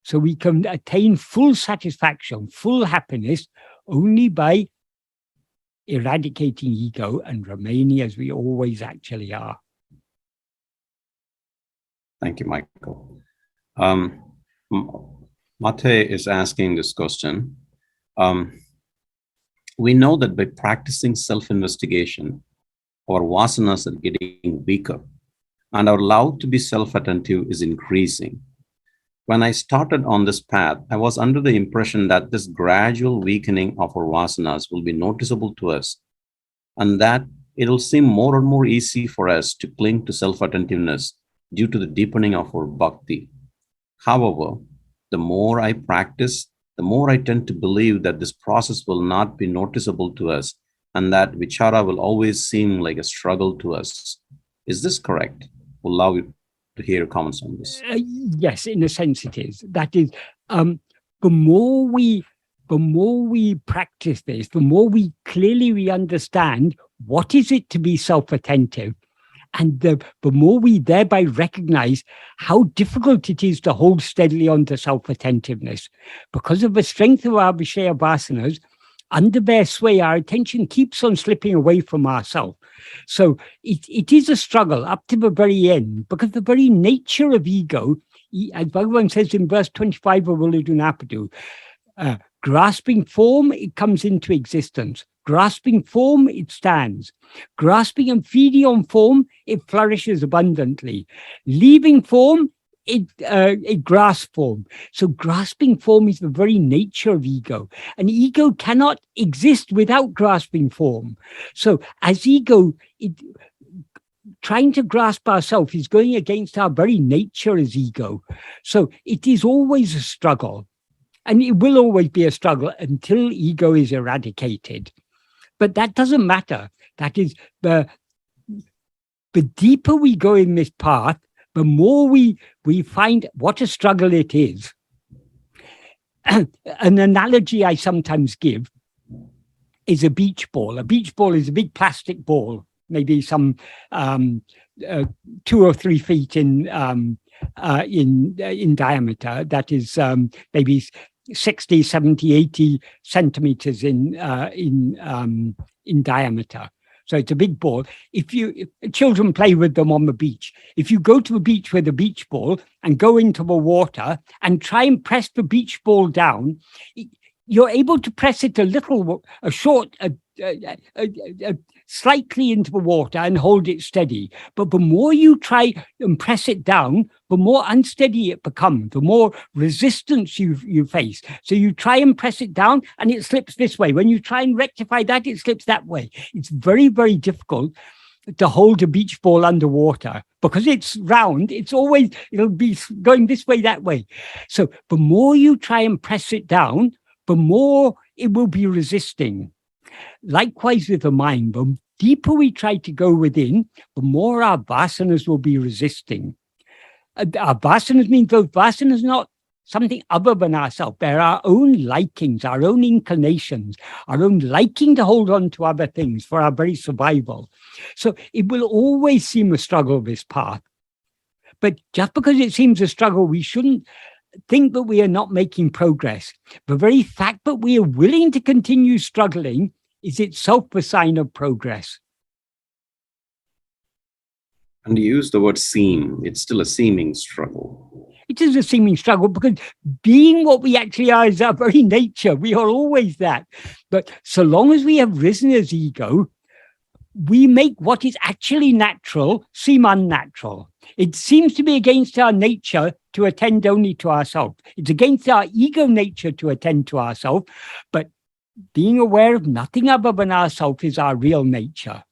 So we can attain full satisfaction, full happiness, only by eradicating ego and remaining as we always actually are. Thank you, Michael. Mate is asking this question. We know that by practicing self-investigation, our vasanas are getting weaker and our love to be self-attentive is increasing. When I started on this path, I was under the impression that this gradual weakening of our vasanas will be noticeable to us and that it will seem more and more easy for us to cling to self-attentiveness due to the deepening of our bhakti. However, the more I practice, the more I tend to believe that this process will not be noticeable to us and that vichara will always seem like a struggle to us. Is this correct? We'll allow you to hear comments on this. Yes, in a sense it is. That is, the more we practice this, the more we clearly understand what is it to be self-attentive. And the more we thereby recognize how difficult it is to hold steadily onto self-attentiveness. Because of the strength of our Vishayabasanas, under their sway, our attention keeps on slipping away from ourselves. So it is a struggle up to the very end, because the very nature of ego, as Bhagavan says in verse 25 of Uḷḷadu Nāṛpadu, grasping form, it comes into existence. Grasping form, it stands. Grasping and feeding on form, it flourishes abundantly. Leaving form, it grasps form. So grasping form is the very nature of ego. And ego cannot exist without grasping form. So as ego, trying to grasp ourselves is going against our very nature as ego. So it is always a struggle. And it will always be a struggle until ego is eradicated. But that doesn't matter. That is, the deeper we go in this path, the more we find what a struggle it is. An analogy I sometimes give is a beach ball. A beach ball is a big plastic ball, maybe some 2 or 3 feet in diameter. That is maybe 60, 70, 80 centimeters in diameter. So it's a big ball. If children play with them on the beach, if you go to the beach with a beach ball and go into the water and try and press the beach ball down, you're able to press it slightly into the water and hold it steady. But the more you try and press it down, the more unsteady it becomes, the more resistance you face. So you try and press it down and it slips this way. When you try and rectify that, it slips that way. It's very, very difficult to hold a beach ball underwater because it's round. It'll be going this way, that way. So the more you try and press it down, the more it will be resisting. Likewise with the mind, the deeper we try to go within, the more our vasanas will be resisting. Our vasanas means those vasanas are not something other than ourselves. They're our own likings, our own inclinations, our own liking to hold on to other things for our very survival. So it will always seem a struggle, this path. But just because it seems a struggle, we shouldn't think that we are not making progress. The very fact that we are willing to continue struggling is itself a sign of progress. And you use the word seem. It's still a seeming struggle. It is a seeming struggle because being what we actually are is our very nature. We are always that. But so long as we have risen as ego, we make what is actually natural seem unnatural. It seems to be against our nature to attend only to ourselves. It's against our ego nature to attend to ourselves, but being aware of nothing other than ourselves is our real nature.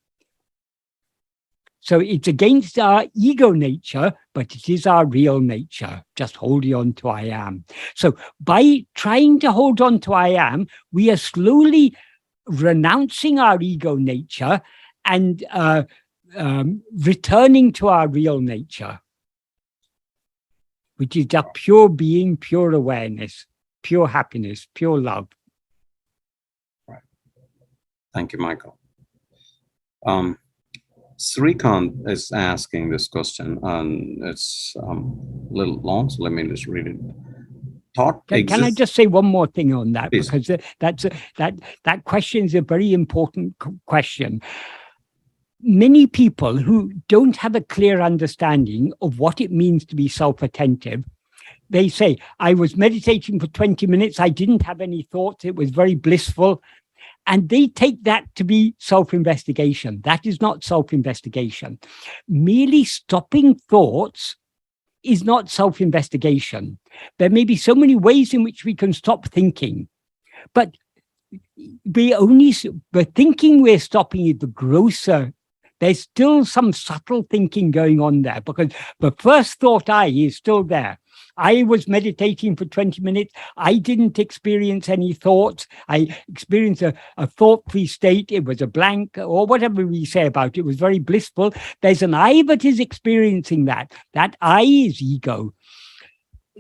So it's against our ego nature, but it is our real nature, just holding on to I am. So by trying to hold on to I am, we are slowly renouncing our ego nature and returning to our real nature, which is just pure being, pure awareness, pure happiness, pure love. Right. Thank you, Michael. Srikant is asking this question, and it's a little long, so let me just read it. Can I just say one more thing on that? Please. Because that question is a very important question. many people who don't have a clear understanding of what it means to be self-attentive, they say, I was meditating for 20 minutes, I didn't have any thoughts, it was very blissful. And they take that to be self-investigation. That is not self-investigation. Merely stopping thoughts is not self-investigation. There may be so many ways in which we can stop thinking, but the thinking we're stopping is the grosser. There's still some subtle thinking going on there, because the first thought I is still there. I was meditating for 20 minutes. I didn't experience any thoughts. I experienced a thought-free state. It was a blank, or whatever we say about it. It was very blissful. There's an I that is experiencing that. That I is ego.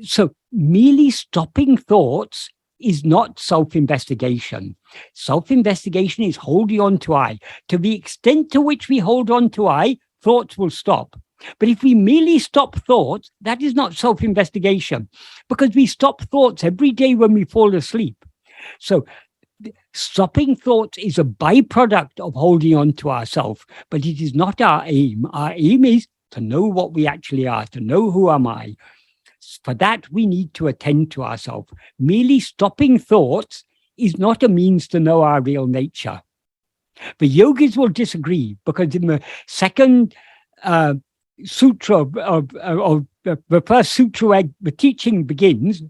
So merely stopping thoughts is not self-investigation. Self-investigation is holding on to I. To the extent to which we hold on to I, thoughts will stop. But if we merely stop thoughts, that is not self-investigation, because we stop thoughts every day when we fall asleep. So stopping thoughts is a byproduct of holding on to ourselves, but it is not our aim. Our aim is to know what we actually are, to know who am I. For that, we need to attend to ourselves. Merely stopping thoughts is not a means to know our real nature. The yogis will disagree, because in the second sutra of the first sutra where the teaching begins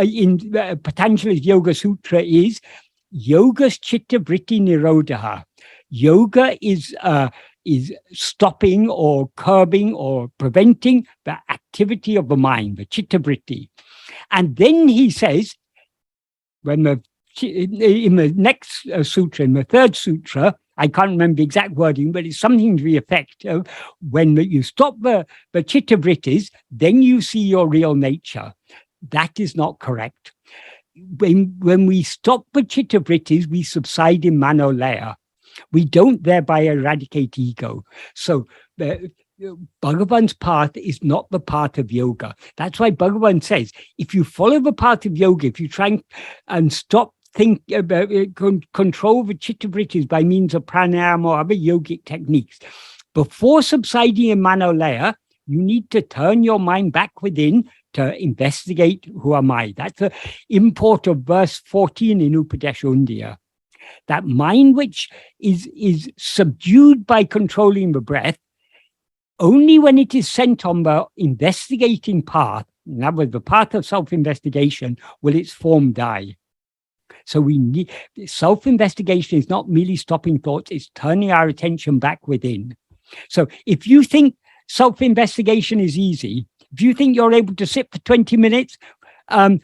in Patanjali's Yoga Sutra is Yogas Chitta Vritti Nirodha. Yoga is stopping or curbing or preventing the activity of the mind, the Chitta Vritti. And then he says, in the next sutra, in the third sutra, I can't remember the exact wording, but it's something to the effect of when you stop the chitta vrittis, then you see your real nature. That is not correct. When we stop the chitta vrittis, we subside in manolaya. We don't thereby eradicate ego. So Bhagavan's path is not the path of yoga. That's why Bhagavan says, if you follow the path of yoga, if you try and stop control the chitta vrittis by means of pranayama or other yogic techniques, before subsiding in manolaya, you need to turn your mind back within to investigate who am I. That's the import of verse 14 in Upadesha. That mind which is subdued by controlling the breath, only when it is sent on the investigating path, in other words, the path of self-investigation, will its form die. So we need self-investigation is not merely stopping thoughts, it's turning our attention back within. So if you think self-investigation is easy, if you think you're able to sit for 20 minutes and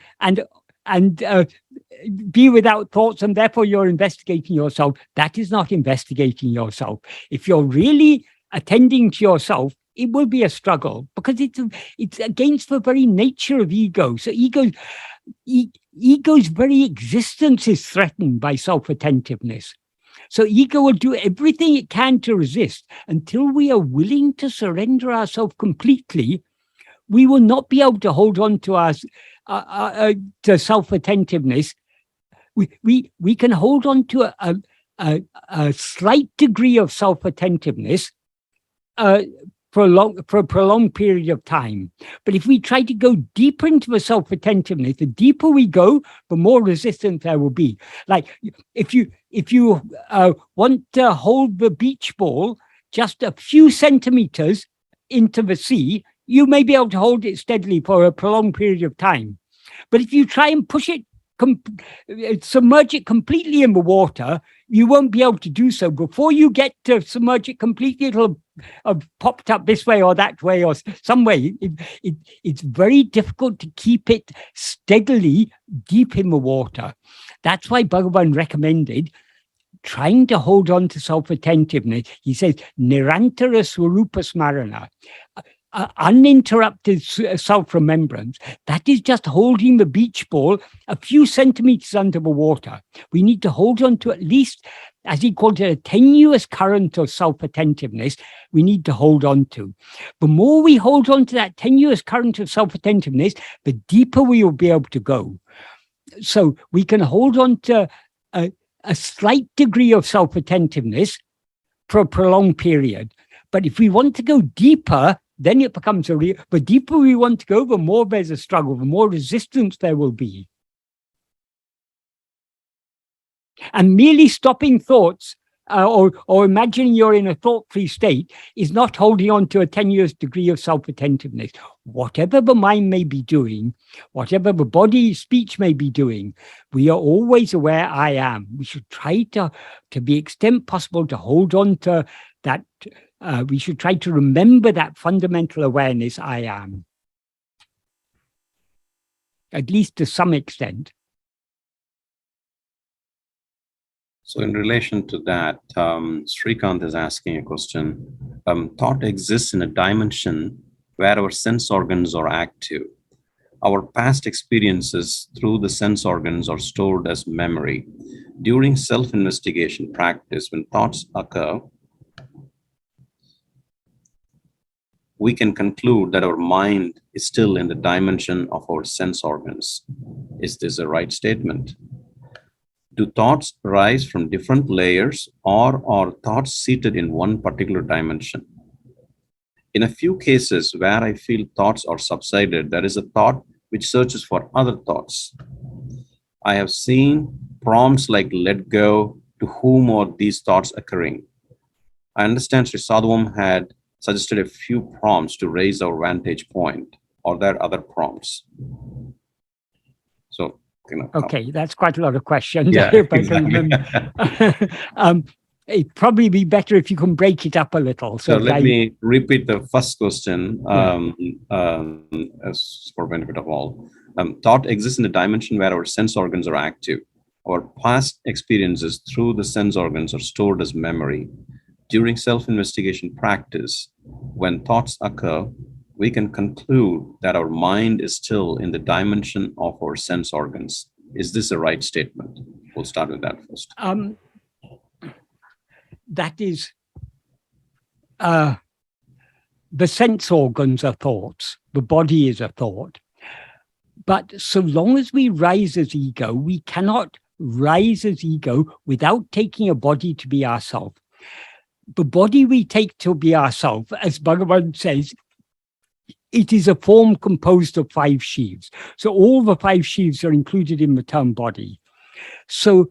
be without thoughts, and therefore you're investigating yourself, that is not investigating yourself. If you're really attending to yourself, it will be a struggle, because it's against the very nature of ego. So ego's very existence is threatened by self-attentiveness. So ego will do everything it can to resist. Until we are willing to surrender ourselves completely, we will not be able to hold on to to self-attentiveness. We can hold on to a slight degree of self-attentiveness for a prolonged period of time. But if we try to go deeper into the self-attentiveness, the deeper we go, the more resistance there will be. Like if you want to hold the beach ball just a few centimeters into the sea, you may be able to hold it steadily for a prolonged period of time. But if you try and push it, submerge it completely in the water, you won't be able to do so. Before you get to submerge it completely, it'll have popped up this way or that way or some way. It's very difficult to keep it steadily deep in the water. That's why Bhagavan recommended trying to hold on to self-attentiveness. He says, nirantara swarupa smarana. Uninterrupted self-remembrance. That is just holding the beach ball a few centimeters under the water. We need to hold on to at least, as he called it, a tenuous current of self-attentiveness we need to hold on to. The more we hold on to that tenuous current of self-attentiveness, the deeper we will be able to go. So we can hold on to a slight degree of self-attentiveness, for a prolonged period. But if we want to go deeper, then it becomes a real, the deeper we want to go, the more there's a struggle, the more resistance there will be. And merely stopping thoughts or imagining you're in a thought-free state is not holding on to a tenuous degree of self-attentiveness. Whatever the mind may be doing, whatever the body, speech may be doing, we are always aware I am. We should try to the extent possible, to hold on to that. We should try to remember that fundamental awareness I am, at least to some extent. So in relation to that, Srikant is asking a question. Thought exists in a dimension where our sense organs are active. Our past experiences through the sense organs are stored as memory. During self-investigation practice, when thoughts occur, we can conclude that our mind is still in the dimension of our sense organs. Is this a right statement? Do thoughts arise from different layers, or are thoughts seated in one particular dimension? In a few cases where I feel thoughts are subsided, there is a thought which searches for other thoughts. I have seen prompts like let go, to whom are these thoughts occurring? I understand Sri Sadhvam had suggested a few prompts to raise our vantage point. Are there other prompts? So, okay, that's quite a lot of questions. Yeah, exactly. It'd probably be better if you can break it up a little. So let me repeat the first question as for benefit of all. Thought exists in a dimension where our sense organs are active. Our past experiences through the sense organs are stored as memory. During self-investigation practice, when thoughts occur, we can conclude that our mind is still in the dimension of our sense organs. Is this a right statement? We'll start with that first. That is, the sense organs are thoughts, the body is a thought. But so long as we rise as ego, we cannot rise as ego without taking a body to be ourself. The body we take to be ourself, as Bhagavan says, it is a form composed of 5 sheaves. So all the 5 sheaves are included in the term body. So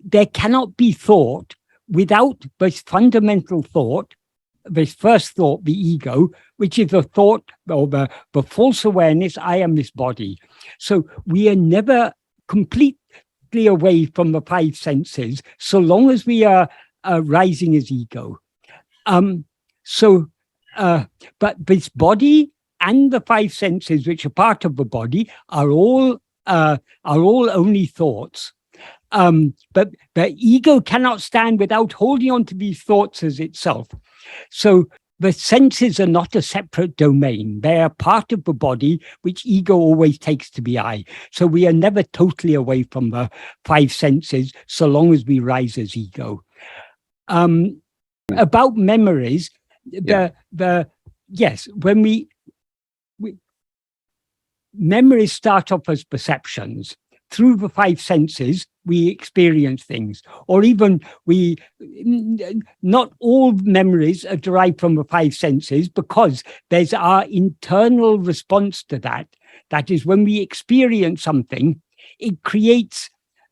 there cannot be thought without this fundamental thought, this first thought, the ego, which is the thought or the false awareness, I am this body. So we are never completely away from the 5 senses, so long as we are rising as ego. But this body and the 5 senses, which are part of the body, are all only thoughts. But the ego cannot stand without holding on to these thoughts as itself. So the senses are not a separate domain. They are part of the body, which ego always takes to be I. So we are never totally away from the 5 senses, so long as we rise as ego. About memories, yes, when we memories start off as perceptions. Through the 5 senses, we experience things, or even not all memories are derived from the 5 senses, because there's our internal response to that. That is, when we experience something, it creates,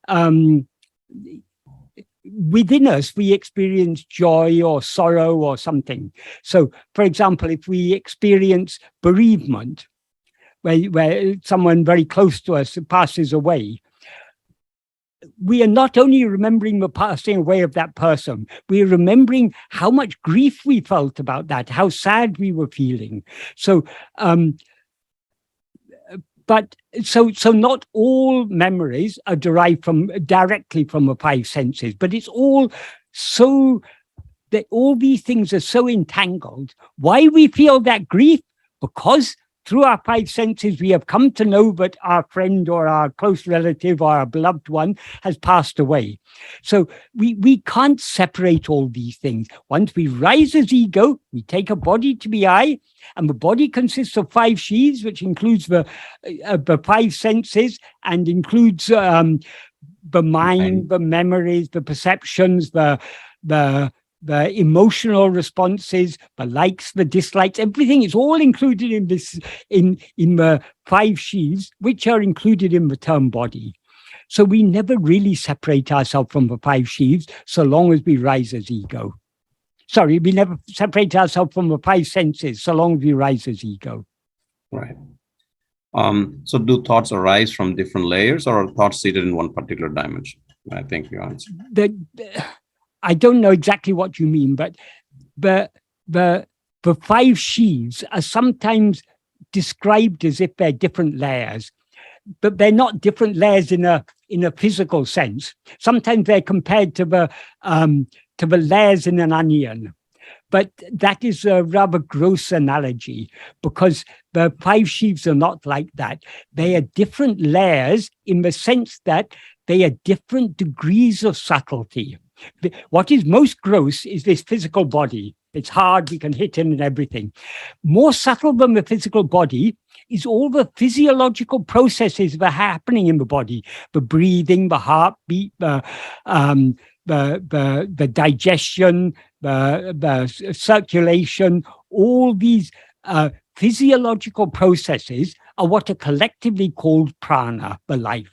within us, we experience joy or sorrow or something. So, for example, if we experience bereavement, where someone very close to us passes away, we are not only remembering the passing away of that person, we are remembering how much grief we felt about that, how sad we were feeling. So, so not all memories are derived directly from the 5 senses, but it's all so that all these things are so entangled. Why we feel that grief? Because through our 5 senses, we have come to know that our friend or our close relative or our beloved one has passed away. So we can't separate all these things. Once we rise as ego, we take a body to be I, and the body consists of 5 sheaths, which includes the 5 senses and includes the mind, the memories, the perceptions, the emotional responses, the likes, the dislikes, everything is all included in this, in the 5 sheaves, which are included in the term body. So we never really separate ourselves from the 5 sheaves so long as we rise as ego. Sorry, we never separate ourselves from the 5 senses so long as we rise as ego. Right. So do thoughts arise from different layers, or are thoughts seated in one particular dimension? I think you answered. I don't know exactly what you mean, but the 5 sheaves are sometimes described as if they're different layers, but they're not different layers in a physical sense. Sometimes they're compared to the layers in an onion. But that is a rather gross analogy, because the 5 sheaves are not like that. They are different layers in the sense that they are different degrees of subtlety. What is most gross is this physical body. It's hard, we can hit it and everything. More subtle than the physical body is all the physiological processes that are happening in the body: the breathing, the heartbeat, the digestion, the circulation. All these physiological processes are what are collectively called prana, the life.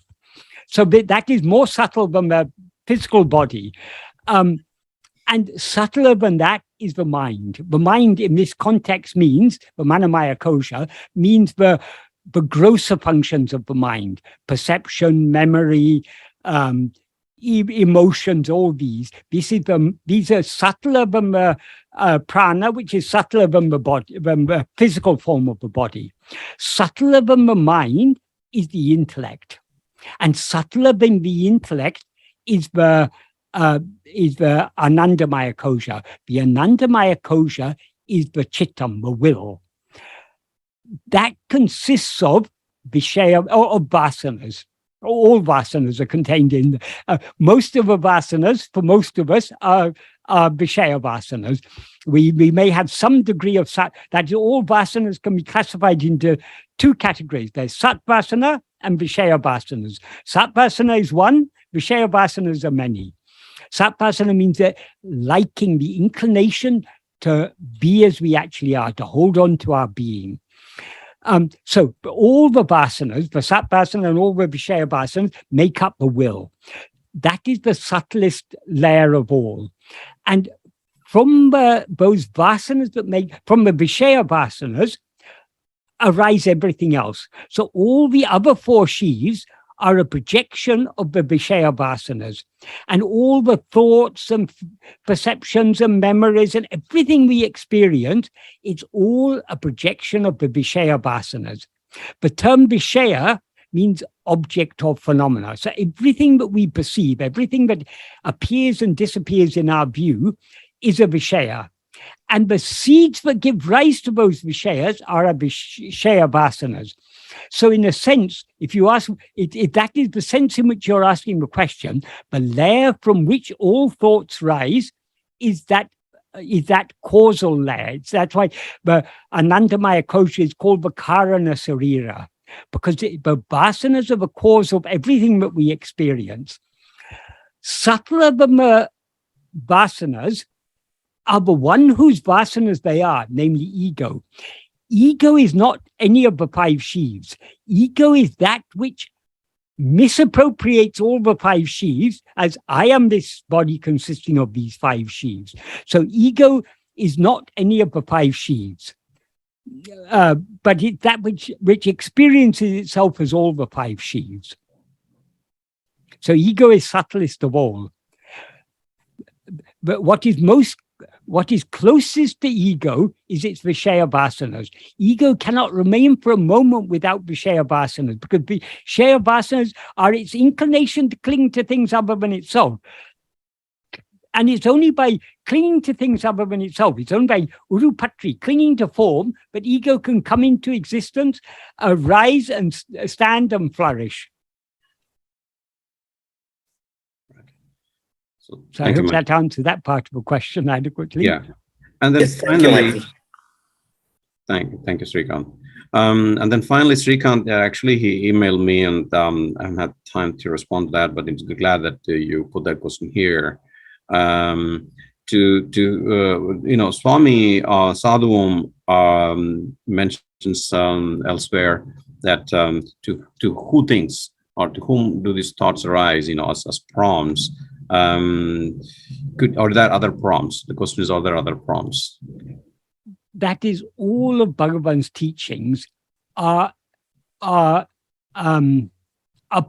So that is more subtle than the physical body. And subtler than that is the mind. The mind in this context means, the manamaya kosha, means the grosser functions of the mind: perception, memory, emotions, all these. These are subtler than the prana, which is subtler than the body, than the physical form of the body. Subtler than the mind is the intellect, and subtler than the intellect is the anandamaya kosha. The anandamaya kosha is the chittam, the will. That consists of vishaya, or of vasanas. All vasanas are contained in. Most of the vasanas, for most of us, are vishayabasanas. We may have some degree of that. All vasanas can be classified into 2 categories. There's sattvasana and vishayabasanas. Sattvasana is one, vishayabasanas are many. Sattvasana means that liking, the inclination to be as we actually are, to hold on to our being. So all the vasanas, the sattvasana and all the vishayabasanas, make up the will. That is the subtlest layer of all. And from those vasanas that make, from the vishayabasanas, arise everything else. So all the other 4 sheaves are a projection of the vishayabasanas, and all the thoughts and perceptions and memories and everything we experience, it's all a projection of the vishayabasanas. The term vishaya means object or phenomena. So everything that we perceive, everything that appears and disappears in our view is a vishaya. And the seeds that give rise to those vishayas are a vishayabasanas. So in a sense, if you ask, if that is the sense in which you're asking the question, the layer from which all thoughts rise is that causal layer. That's why the Anandamaya kosha is called the Karana Sarira, because the vasanas are the cause of everything that we experience. Subtler than the vasanas are the one whose vasanas they are, namely ego. Ego is not any of the 5 sheaves. Ego is that which misappropriates all the 5 sheaves as I am this body consisting of these 5 sheaves. So ego is not any of the 5 sheaves, but it's that which experiences itself as all the 5 sheaves. So ego is subtlest of all. But what is closest to ego is its vishayabasanas. Ego cannot remain for a moment without vishayabasanas, because vishayabasanas are its inclination to cling to things other than itself. And it's only by clinging to things other than itself, it's only by urupatri, clinging to form, that ego can come into existence, arise and stand and flourish. So I hope that answered that part of the question adequately. Yeah. And then Yes, finally, thank you, thank you, Srikant. And then finally, Srikant, actually, he emailed me, and I haven't had time to respond to that, but I'm glad that you put that question here. Swami Sadhuvam mentions elsewhere that to who thinks, or to whom do these thoughts arise, as prompts. Are there other prompts? The question is, are there other prompts? That is, all of Bhagavan's teachings are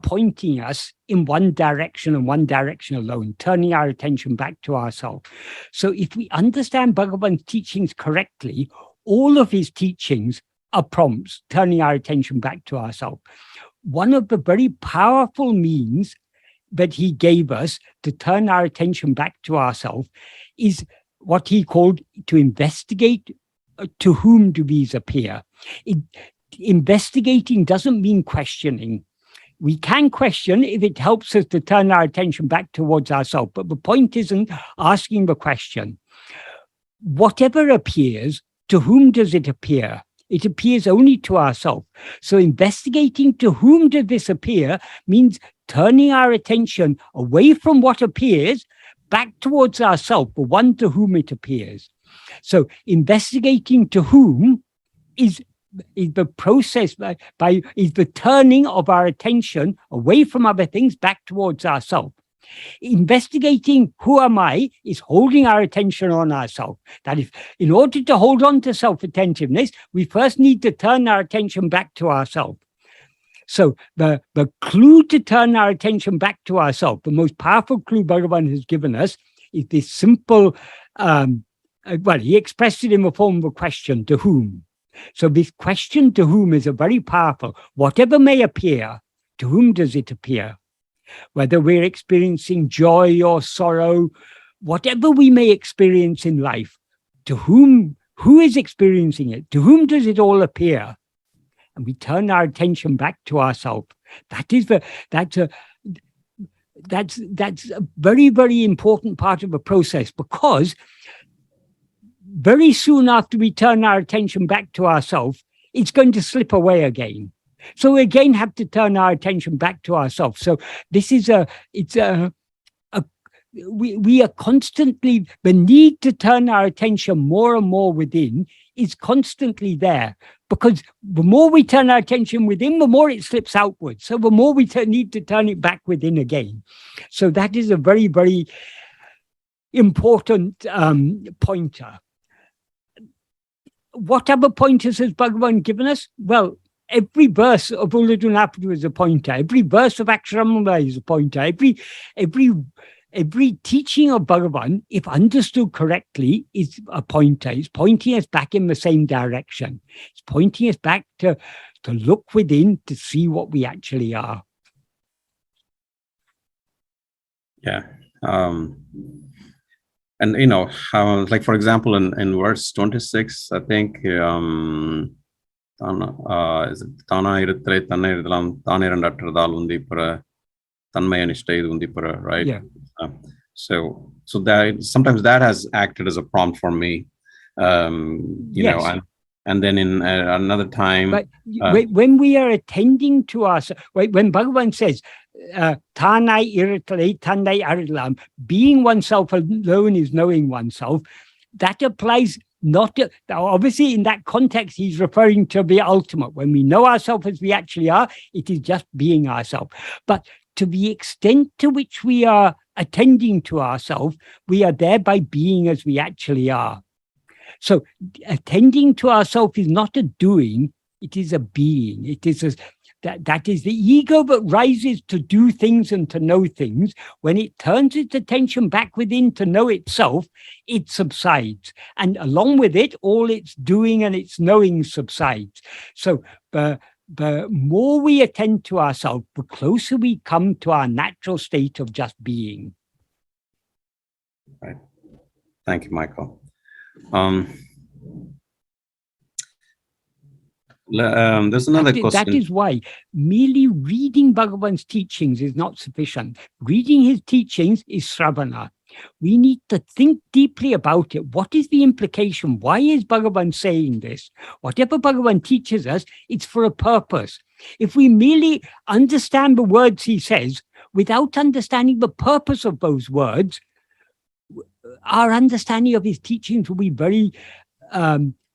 pointing us in one direction and one direction alone, turning our attention back to ourselves. So if we understand Bhagavan's teachings correctly, all of his teachings are prompts, turning our attention back to ourselves. One of the very powerful means that he gave us to turn our attention back to ourselves is what he called to investigate to whom do these appear. Investigating doesn't mean questioning. We can question if it helps us to turn our attention back towards ourselves, but the point isn't asking the question. Whatever appears, to whom does it appear? It appears only to ourselves. So investigating to whom does this appear means turning our attention away from what appears back towards ourselves, the one to whom it appears. So investigating to whom is the process is the turning of our attention away from other things back towards ourselves. Investigating who am I is holding our attention on ourselves. That if, in order to hold on to self-attentiveness, we first need to turn our attention back to ourselves. So the clue to turn our attention back to ourselves, the most powerful clue Bhagavan has given us, is this simple, he expressed it in the form of a question, to whom? So this question to whom is a very powerful, whatever may appear, to whom does it appear? Whether we're experiencing joy or sorrow, whatever we may experience in life, to who is experiencing it? To whom does it all appear? And we turn our attention back to ourselves. That's a very, very important part of the process, because very soon after we turn our attention back to ourselves, it's going to slip away again. So we again have to turn our attention back to ourselves. So this is we are constantly, the need to turn our attention more and more within is constantly there, because the more we turn our attention within, the more it slips outwards. So the more we need to turn it back within again. So that is a very, very important pointer. What other pointers has Bhagavan given us? Well, every verse of Uڵḷadu Nāṛpadu is a pointer. Every verse of Aksharamala is a pointer. Every teaching of Bhagavan, if understood correctly, is a pointer. It's pointing us back in the same direction. It's pointing us back to look within, to see what we actually are. Yeah. And like for example, in verse 26, I think is it taṉṇaiyōrn taṉṇaiyōrn right? Yeah. So that sometimes that has acted as a prompt for me, Yes. and then in another time. But when we are attending to us, when Bhagavan says, taṉṇai, being oneself alone is knowing oneself, that applies not to, obviously in that context, he's referring to the ultimate. When we know ourselves as we actually are, it is just being ourselves. But to the extent to which we are attending to ourselves, we are there by being as we actually are. So attending to ourselves is not a doing, it is a being. It is that is the ego that rises to do things and to know things. When it turns its attention back within to know itself, it subsides. And along with it, all its doing and its knowing subsides. So the more we attend to ourselves, the closer we come to our natural state of just being. Right. Thank you, Michael. There's another question. That is why merely reading Bhagavan's teachings is not sufficient. Reading his teachings is sravana. We need to think deeply about it. What is the implication? Why is Bhagavan saying this? Whatever Bhagavan teaches us, it's for a purpose. If we merely understand the words he says without understanding the purpose of those words, our understanding of his teachings will be very,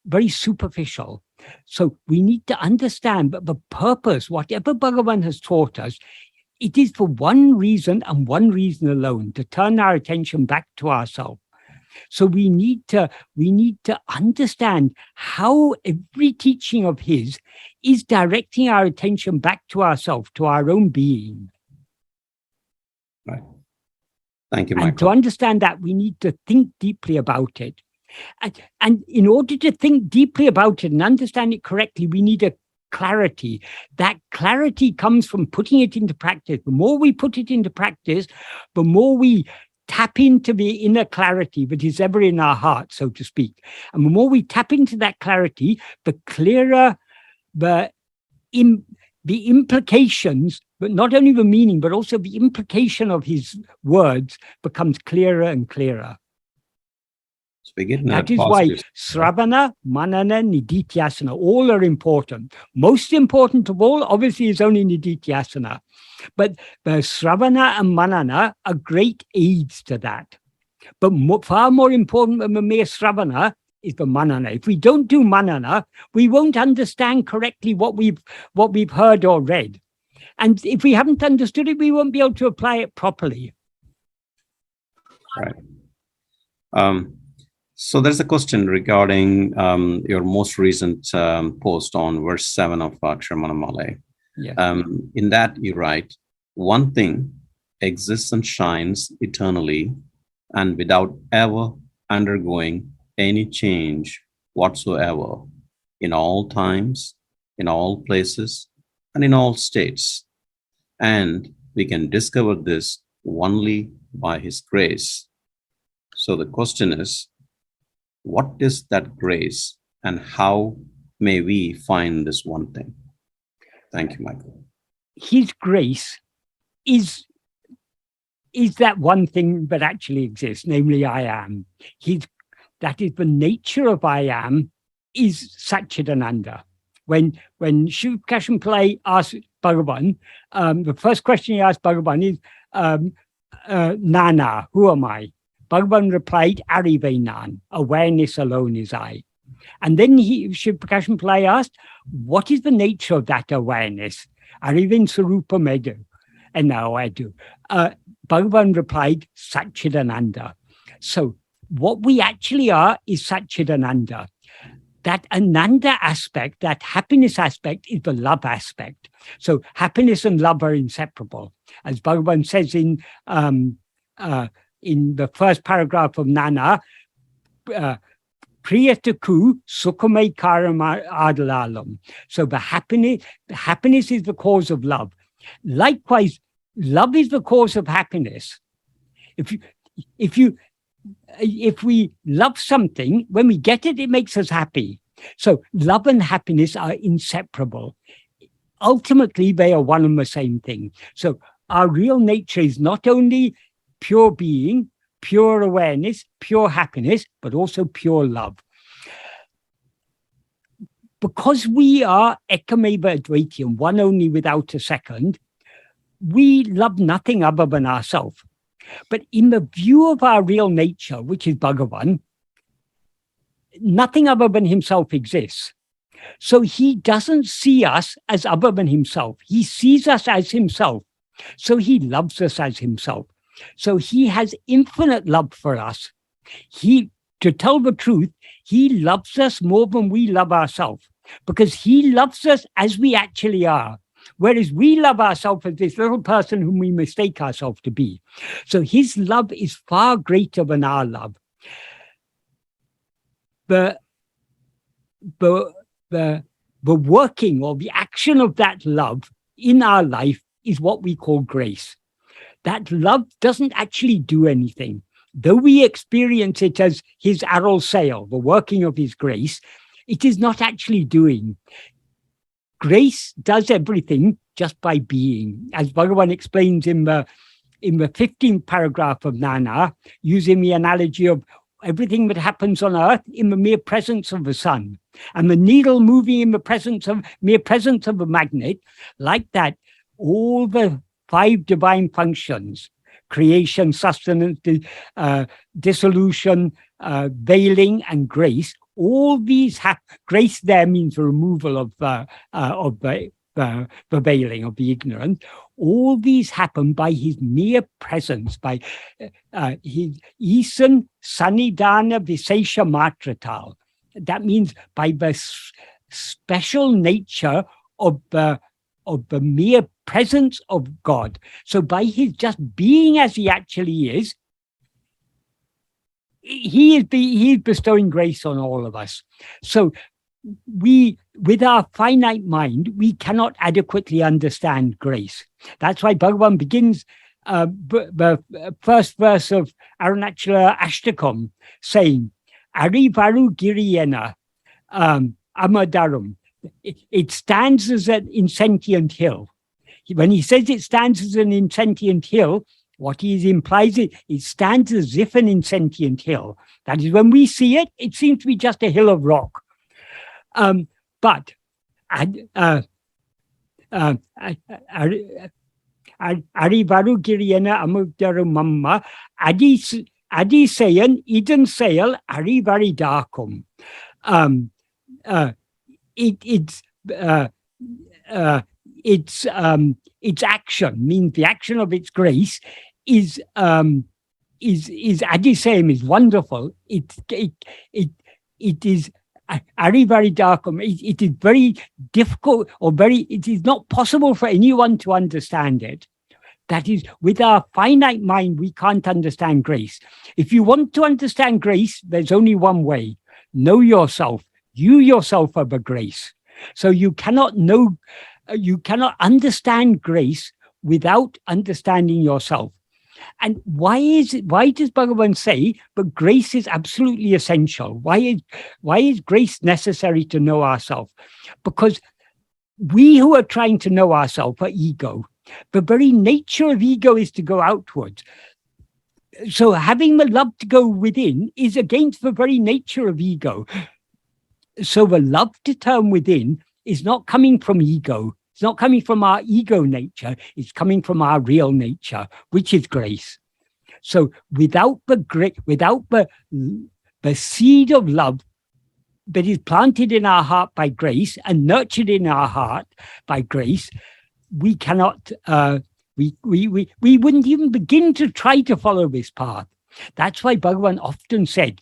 very superficial. So we need to understand that the purpose, whatever Bhagavan has taught us, it is for one reason and one reason alone, to turn our attention back to ourselves. So we need to understand how every teaching of his is directing our attention back to ourselves, to our own being. Right. Thank you, Michael. And to understand that, we need to think deeply about it. And in order to think deeply about it and understand it correctly, we need a clarity. That clarity comes from putting it into practice. The more we put it into practice, the more we tap into the inner clarity that is ever in our heart, so to speak. And the more we tap into that clarity, the clearer the implications, but not only the meaning, but also the implication of his words becomes clearer and clearer. So we get that is why Sravana, Manana, Nididhyasana, all are important. Most important of all, obviously, is only Nididhyasana. But the Sravana and Manana are great aids to that. But far more important than the mere Sravana is the Manana. If we don't do Manana, we won't understand correctly what we've heard or read. And if we haven't understood it, we won't be able to apply it properly. Right. So there's a question regarding your most recent post on verse 7 of Aksharamana. Yeah. In that you write, one thing exists and shines eternally and without ever undergoing any change whatsoever in all times, in all places, and in all states. And we can discover this only by his grace. So the question is, what is that grace and how may we find this one thing? Thank you, Michael. His grace is that one thing that actually exists, namely I am. That is the nature of I am, is Satchidananda. When Sri Ramana asked Bhagavan, the first question he asked Bhagavan is, Nana, who am I? Bhagavan replied, Arivenan, awareness alone is I. And then Sri Ramana asked, what is the nature of that awareness? Ariven Sarupa Medu. And now I do. Bhagavan replied, Satchidananda. So what we actually are is Satchidananda. That Ananda aspect, that happiness aspect, is the love aspect. So happiness and love are inseparable. As Bhagavan says in the first paragraph of Nana, Priyataku Sukhame Karama Adalalam. So the happiness is the cause of love. Likewise, love is the cause of happiness. If we love something, when we get it, it makes us happy. So love and happiness are inseparable. Ultimately, they are one and the same thing. So our real nature is not only pure being, pure awareness, pure happiness, but also pure love. Because we are Ekameva Advaitiyam, one only without a second, we love nothing other than ourselves. But in the view of our real nature, which is Bhagavan, nothing other than himself exists. So he doesn't see us as other than himself. He sees us as himself. So he loves us as himself. So he has infinite love for us. To tell the truth, he loves us more than we love ourselves, because he loves us as we actually are. Whereas we love ourselves as this little person whom we mistake ourselves to be. So his love is far greater than our love. The working or the action of that love in our life is what we call grace. That love doesn't actually do anything. Though we experience it as his aral sail, the working of his grace, it is not actually doing. Grace does everything just by being. As Bhagavan explains in the in the 15th paragraph of Nāṇa, using the analogy of everything that happens on earth in the mere presence of the sun, and the needle moving in the mere presence of a magnet, like that, all the 5 divine functions, creation, sustenance, dissolution, veiling, and grace, all these grace there means the removal of the veiling of the ignorant. All these happen by his mere presence, by his isan sanidana visesha matratal. That means by the special nature of the mere presence of God. So by his just being as he actually is, he is bestowing grace on all of us. So with our finite mind, we cannot adequately understand grace. That's why Bhagavan begins the first verse of Arunachala Ashtakam saying, Arivaru Giriyena Amadarum. It stands as an insentient hill. When he says it stands as an insentient hill, what he implies is it stands as if an insentient hill. That is, when we see it, it seems to be just a hill of rock. But Arivaru Giriyana Amugdaru Mamma Adisayan Eden Sayal Arivaridakum. Its action means the action of its grace is Adisayam is wonderful. It is Arivaridakum. It is very difficult, it is not possible for anyone to understand it. That is, with our finite mind, we can't understand grace. If you want to understand grace, there's only one way. Know yourself. You yourself are the grace. So you cannot understand grace without understanding yourself. And why does Bhagavan say, but grace is absolutely essential? Why is grace necessary to know ourselves? Because we who are trying to know ourselves are ego. The very nature of ego is to go outwards. So having the love to go within is against the very nature of ego. So the love to turn within is not coming from ego. It's not coming from our ego nature. It's coming from our real nature, which is grace. So without the seed of love that is planted in our heart by grace and nurtured in our heart by grace, we cannot, we wouldn't even begin to try to follow this path. That's why Bhagavan often said,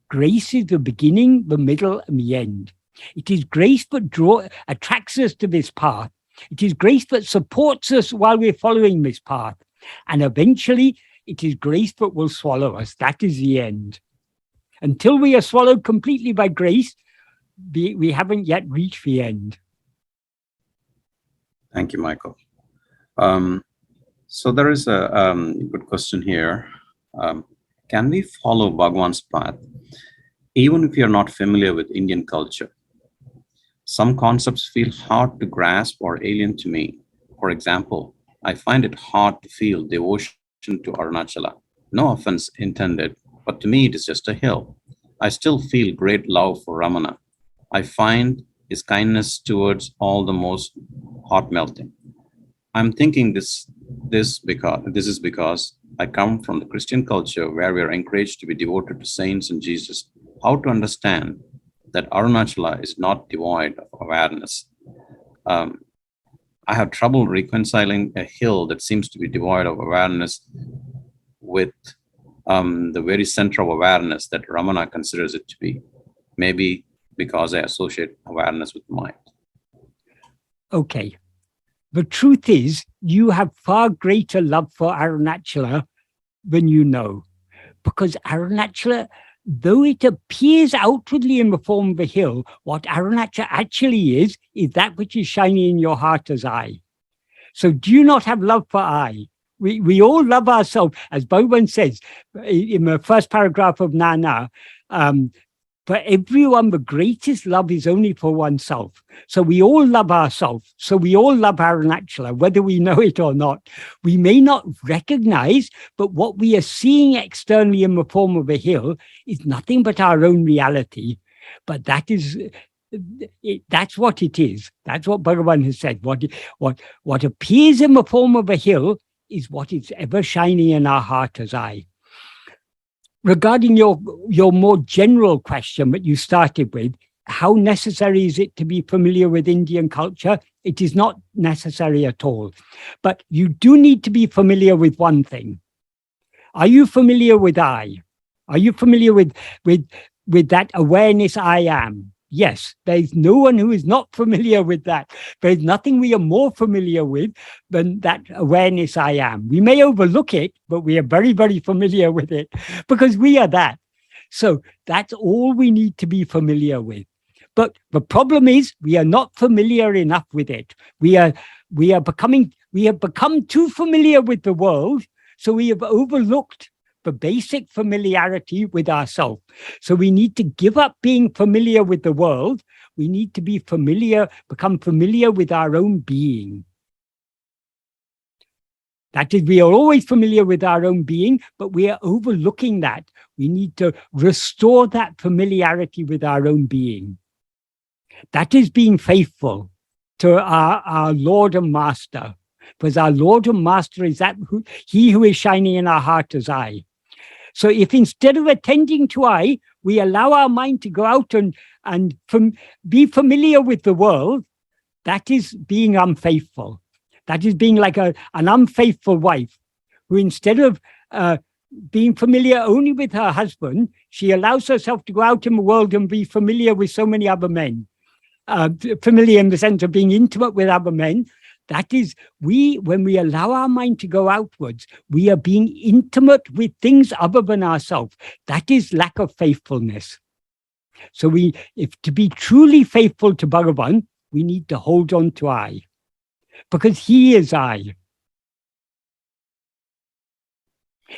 grace is the beginning, the middle, and the end. It is grace that attracts us to this path. It is grace that supports us while we're following this path. And eventually, it is grace that will swallow us. That is the end. Until we are swallowed completely by grace, we haven't yet reached the end. Thank you, Michael. So there is a good question here. Can we follow Bhagavan's path even if you're not familiar with Indian culture? Some concepts feel hard to grasp or alien to me. For example, I find it hard to feel devotion to Arunachala. No offense intended, but to me it is just a hill. I still feel great love for Ramana. I find his kindness towards all the most heart-melting. I'm thinking this is because I come from the Christian culture where we are encouraged to be devoted to saints and Jesus. How to understand that Arunachala is not devoid of awareness? I have trouble reconciling a hill that seems to be devoid of awareness with the very center of awareness that Ramana considers it to be. Maybe because I associate awareness with mind. Okay. The truth is, you have far greater love for Arunachala than you know. Because Arunachala, though it appears outwardly in the form of a hill, what Arunachala actually is that which is shining in your heart as I. So do you not have love for I? We all love ourselves, as Bhagavan says in the first paragraph of Nāṇa, For everyone, the greatest love is only for oneself. So we all love ourselves. So we all love aṛivaṇaccala, whether we know it or not. We may not recognize, but what we are seeing externally in the form of a hill is nothing but our own reality. But that's what it is. That's what Bhagavan has said. What appears in the form of a hill is what is ever shining in our heart as eye. Regarding your more general question that you started with, how necessary is it to be familiar with Indian culture? It is not necessary at all. But you do need to be familiar with one thing. Are you familiar with I? Are you familiar with that awareness I am? Yes, there is no one who is not familiar with that. There is nothing we are more familiar with than that awareness I am. We may overlook it, but we are very, very familiar with it because we are that. So that's all we need to be familiar with. But the problem is we are not familiar enough with it. We have become too familiar with the world, so we have overlooked the basic familiarity with ourselves. So we need to give up being familiar with the world. We need to become familiar with our own being. That is, we are always familiar with our own being, but we are overlooking that. We need to restore that familiarity with our own being. That is being faithful to our Lord and Master. Because our Lord and Master is he who is shining in our heart as I. So if instead of attending to I, we allow our mind to go out and be familiar with the world, that is being unfaithful. That is being like an unfaithful wife who, instead of being familiar only with her husband, she allows herself to go out in the world and be familiar with so many other men. Familiar in the sense of being intimate with other men. That is, when we allow our mind to go outwards, we are being intimate with things other than ourselves. That is lack of faithfulness. So to be truly faithful to Bhagavan, we need to hold on to I, because he is I.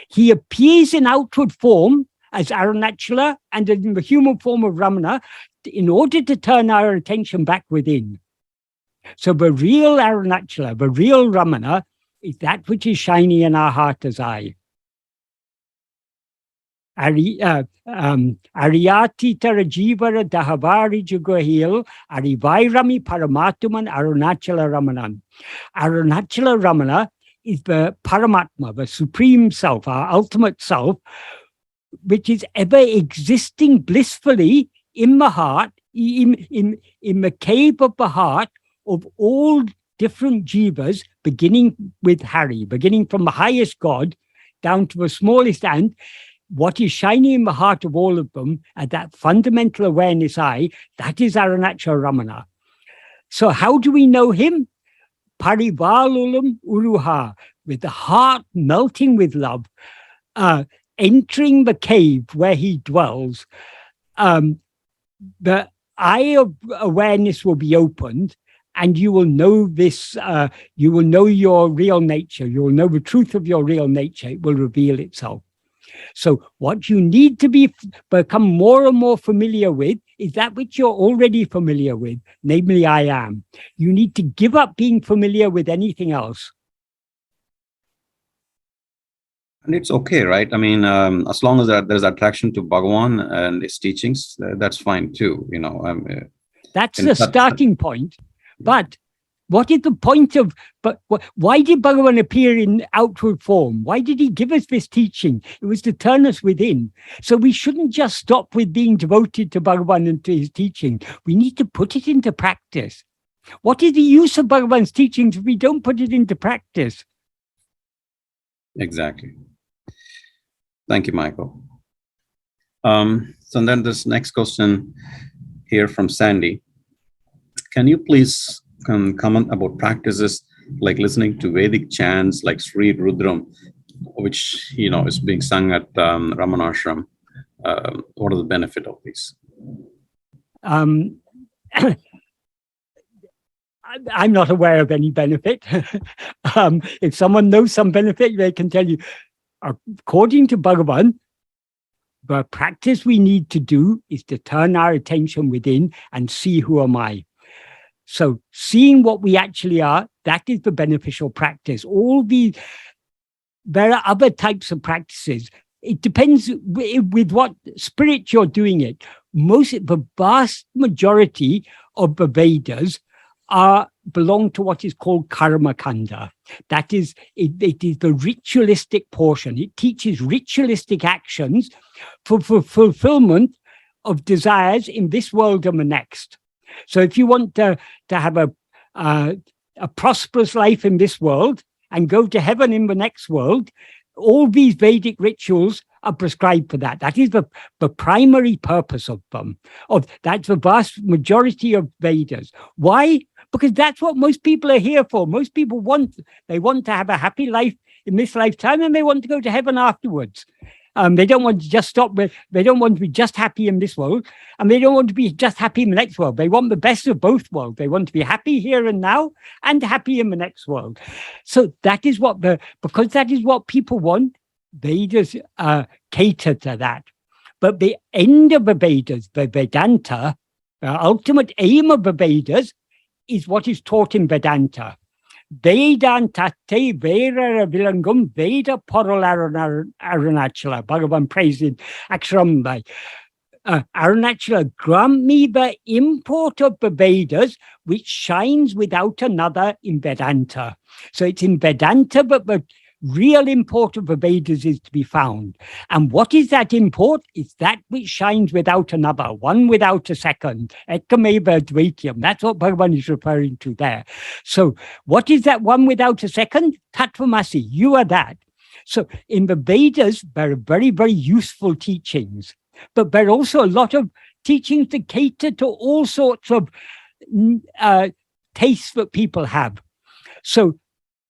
He appears in outward form as aṛivaṇaccala and in the human form of Ramana in order to turn our attention back within. So the real aṛivaṇaccala, the real Ramana, is that which is shining in our heart as I. Ariyati tara jivara dahavari jugahil arivairami paramatuman aṛivaṇaccala Ramanan. Aṛivaṇaccala Ramana is the Paramatma, the Supreme Self, our ultimate self, which is ever existing blissfully in the heart, in the cave of the heart of all different jivas, beginning with Hari, beginning from the highest God down to the smallest ant. What is shining in the heart of all of them, at that fundamental awareness I, that is aṛivaṇaccala Ramana. So how do we know him? Parivalulam uruha, with the heart melting with love, entering the cave where he dwells. The eye of awareness will be opened, and you will know this, you will know your real nature. You will know the truth of your real nature. It will reveal itself. So what you need to become more and more familiar with is that which you're already familiar with, namely I am. You need to give up being familiar with anything else. And it's okay, right? I mean, as long as there's attraction to Bhagavan and his teachings, that's fine too, you know. That's the starting point. But what is the point of, why did Bhagavan appear in outward form? Why did he give us this teaching? It was to turn us within. So we shouldn't just stop with being devoted to Bhagavan and to his teaching. We need to put it into practice. What is the use of Bhagavan's teachings if we don't put it into practice? Exactly. Thank you, Michael. So then this next question here from Sandy. Can you please comment about practices like listening to Vedic chants like Sri Rudram, which, you know, is being sung at Ramanashram? What are the benefit of these? I'm not aware of any benefit. If someone knows some benefit, they can tell you. According to Bhagavan, The practice we need to do is to turn our attention within and see who am I. So seeing what we actually are, that is the beneficial practice. There are other types of practices. It depends with what spirit you're doing it. The vast majority of the Vedas belong to what is called karma kanda. That is, it is the ritualistic portion. It teaches ritualistic actions for fulfillment of desires in this world and the next. So if you want to have a prosperous life in this world and go to heaven in the next world, all these Vedic rituals are prescribed for that. That is the primary purpose of them. That's the vast majority of Vedas. Why? Because that's what most people are here for. Most people want to have a happy life in this lifetime, and they want to go to heaven afterwards. They don't want to just they don't want to be just happy in this world, and they don't want to be just happy in the next world. They want the best of both worlds. They want to be happy here and now and happy in the next world. So that is because that is what people want, Vedas cater to that. But the end of the Vedas, the Vedanta, the ultimate aim of the Vedas is what is taught in Vedanta. Vedantate Vera Vilangum Veda Porol Arunachala. Bhagavan praised in Aksharam. Arunachala, grant me the import of the Vedas, which shines without another in Vedanta. So it's in Vedanta, but the real import of the Vedas is to be found. And what is that import? It's that which shines without another, one without a second. Ekkameva Dvaityam. That's what Bhagavan is referring to there. So what is that one without a second? Tattvamasi, you are that. So in the Vedas, there are very, very useful teachings, but there are also a lot of teachings that cater to all sorts of tastes that people have. So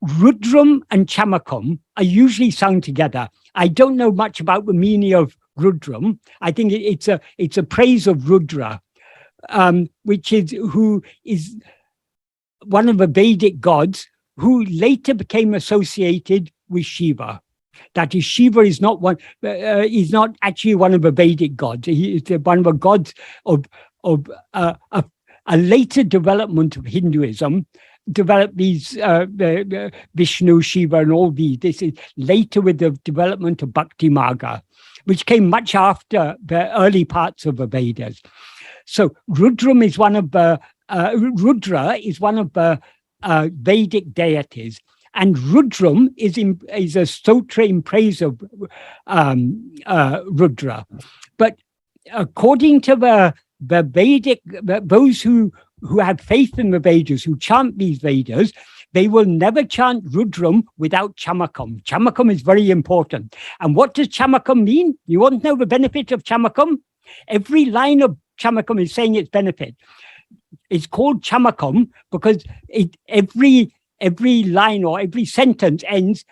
Rudram and Chamakam are usually sung together. I don't know much about the meaning of Rudram. I think it's a praise of Rudra, who is one of the Vedic gods who later became associated with Shiva. That is, Shiva is not actually one of the Vedic gods. He is one of the gods of a later development of Hinduism. Developed these Vishnu, Shiva, and all these. This is later with the development of Bhakti Marga, which came much after the early parts of the Vedas. So Rudra is one of the Vedic deities, and Rudram is a stotra in praise of Rudra. But according to the Vedic, those who have faith in the Vedas, who chant these Vedas, they will never chant Rudram without Chamakam. Chamakam is very important. And what does Chamakam mean? You want to know the benefit of Chamakam? Every line of Chamakam is saying its benefit. It's called Chamakam because every line or every sentence ends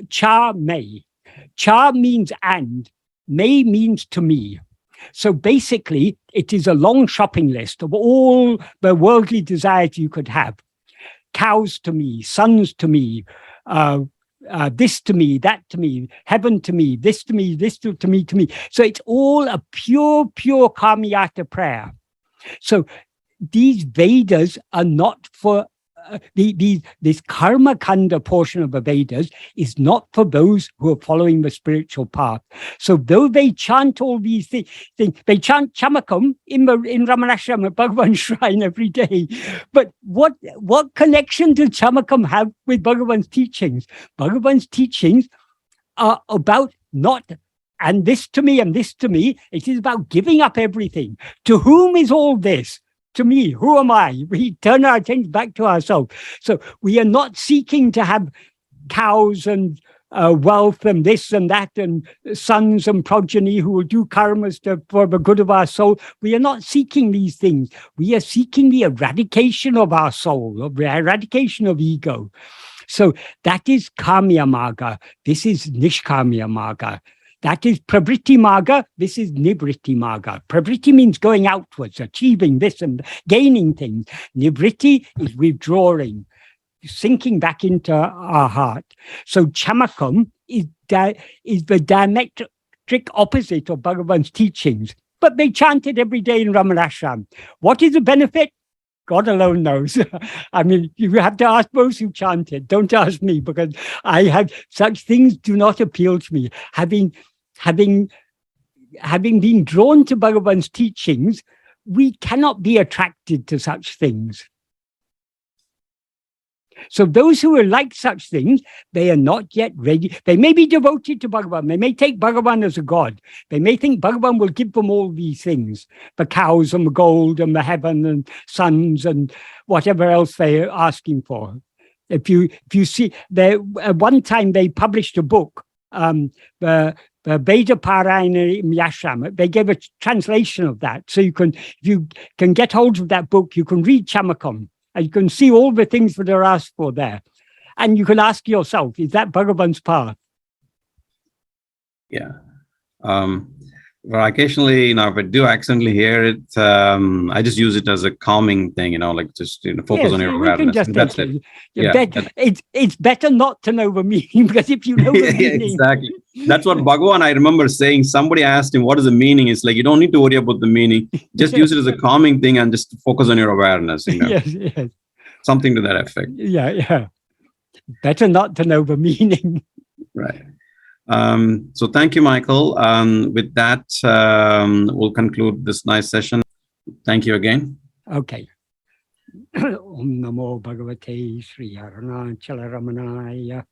cha may. Cha means and, may means to me. So basically, it is a long shopping list of all the worldly desires you could have. Cows to me, sons to me, this to me, that to me, heaven to me, this to me, this to me, to me. So it's all a pure Kamyata prayer. So these Vedas are not for this karma kanda portion of the Vedas is not for those who are following the spiritual path. So though they chant all these things, they chant Chamakam in Ramanashram at Bhagavan's shrine every day. But what connection does Chamakam have with Bhagavan's teachings? Bhagavan's teachings are about not and this to me and this to me. It is about giving up everything. To whom is all this? To me, who am I? We turn our attention back to ourselves. So we are not seeking to have cows and wealth and this and that and sons and progeny who will do karmas for the good of our soul. We are not seeking these things. We are seeking the eradication of our soul, of the eradication of ego. So that is Kamya Marga. This is Nishkamya Marga. That is Pravritti Marga, this is Nivritti Marga. Pravritti means going outwards, achieving this and gaining things. Nivritti is withdrawing, sinking back into our heart. So Chamakam is the strict opposite of Bhagavan's teachings, but they chanted every day in Ramanashram. What is the benefit? God alone knows. I mean, you have to ask those who chanted. Don't ask me, because such things do not appeal to me. Having been drawn to Bhagavan's teachings, we cannot be attracted to such things. So those who are like such things, they are not yet ready. They may be devoted to Bhagavan. They may take Bhagavan as a god. They may think Bhagavan will give them all these things, the cows and the gold and the heaven and sons and whatever else they are asking for. If you see, at one time they published a book, the Veda Parayana Yashram. They gave a translation of that. So if you can get hold of that book, you can read Chamakam. And you can see all the things that are asked for there. And you can ask yourself, is that Bhagavan's path? Yeah. Well, occasionally, if I do accidentally hear it, I just use it as a calming thing, like just focus on your awareness. That's it. It's better not to know the meaning, because if you know the meaning. Exactly. That's what Bhagavan, I remember saying. Somebody asked him, what is the meaning? It's like, you don't need to worry about the meaning. Just use it as a calming thing and just focus on your awareness. Yes. Something to that effect. Yeah. Better not to know the meaning. Right. So thank you, Michael. With that, we'll conclude this nice session. Thank you again. Okay. Om Namo Bhagavate Sri Ramana Center.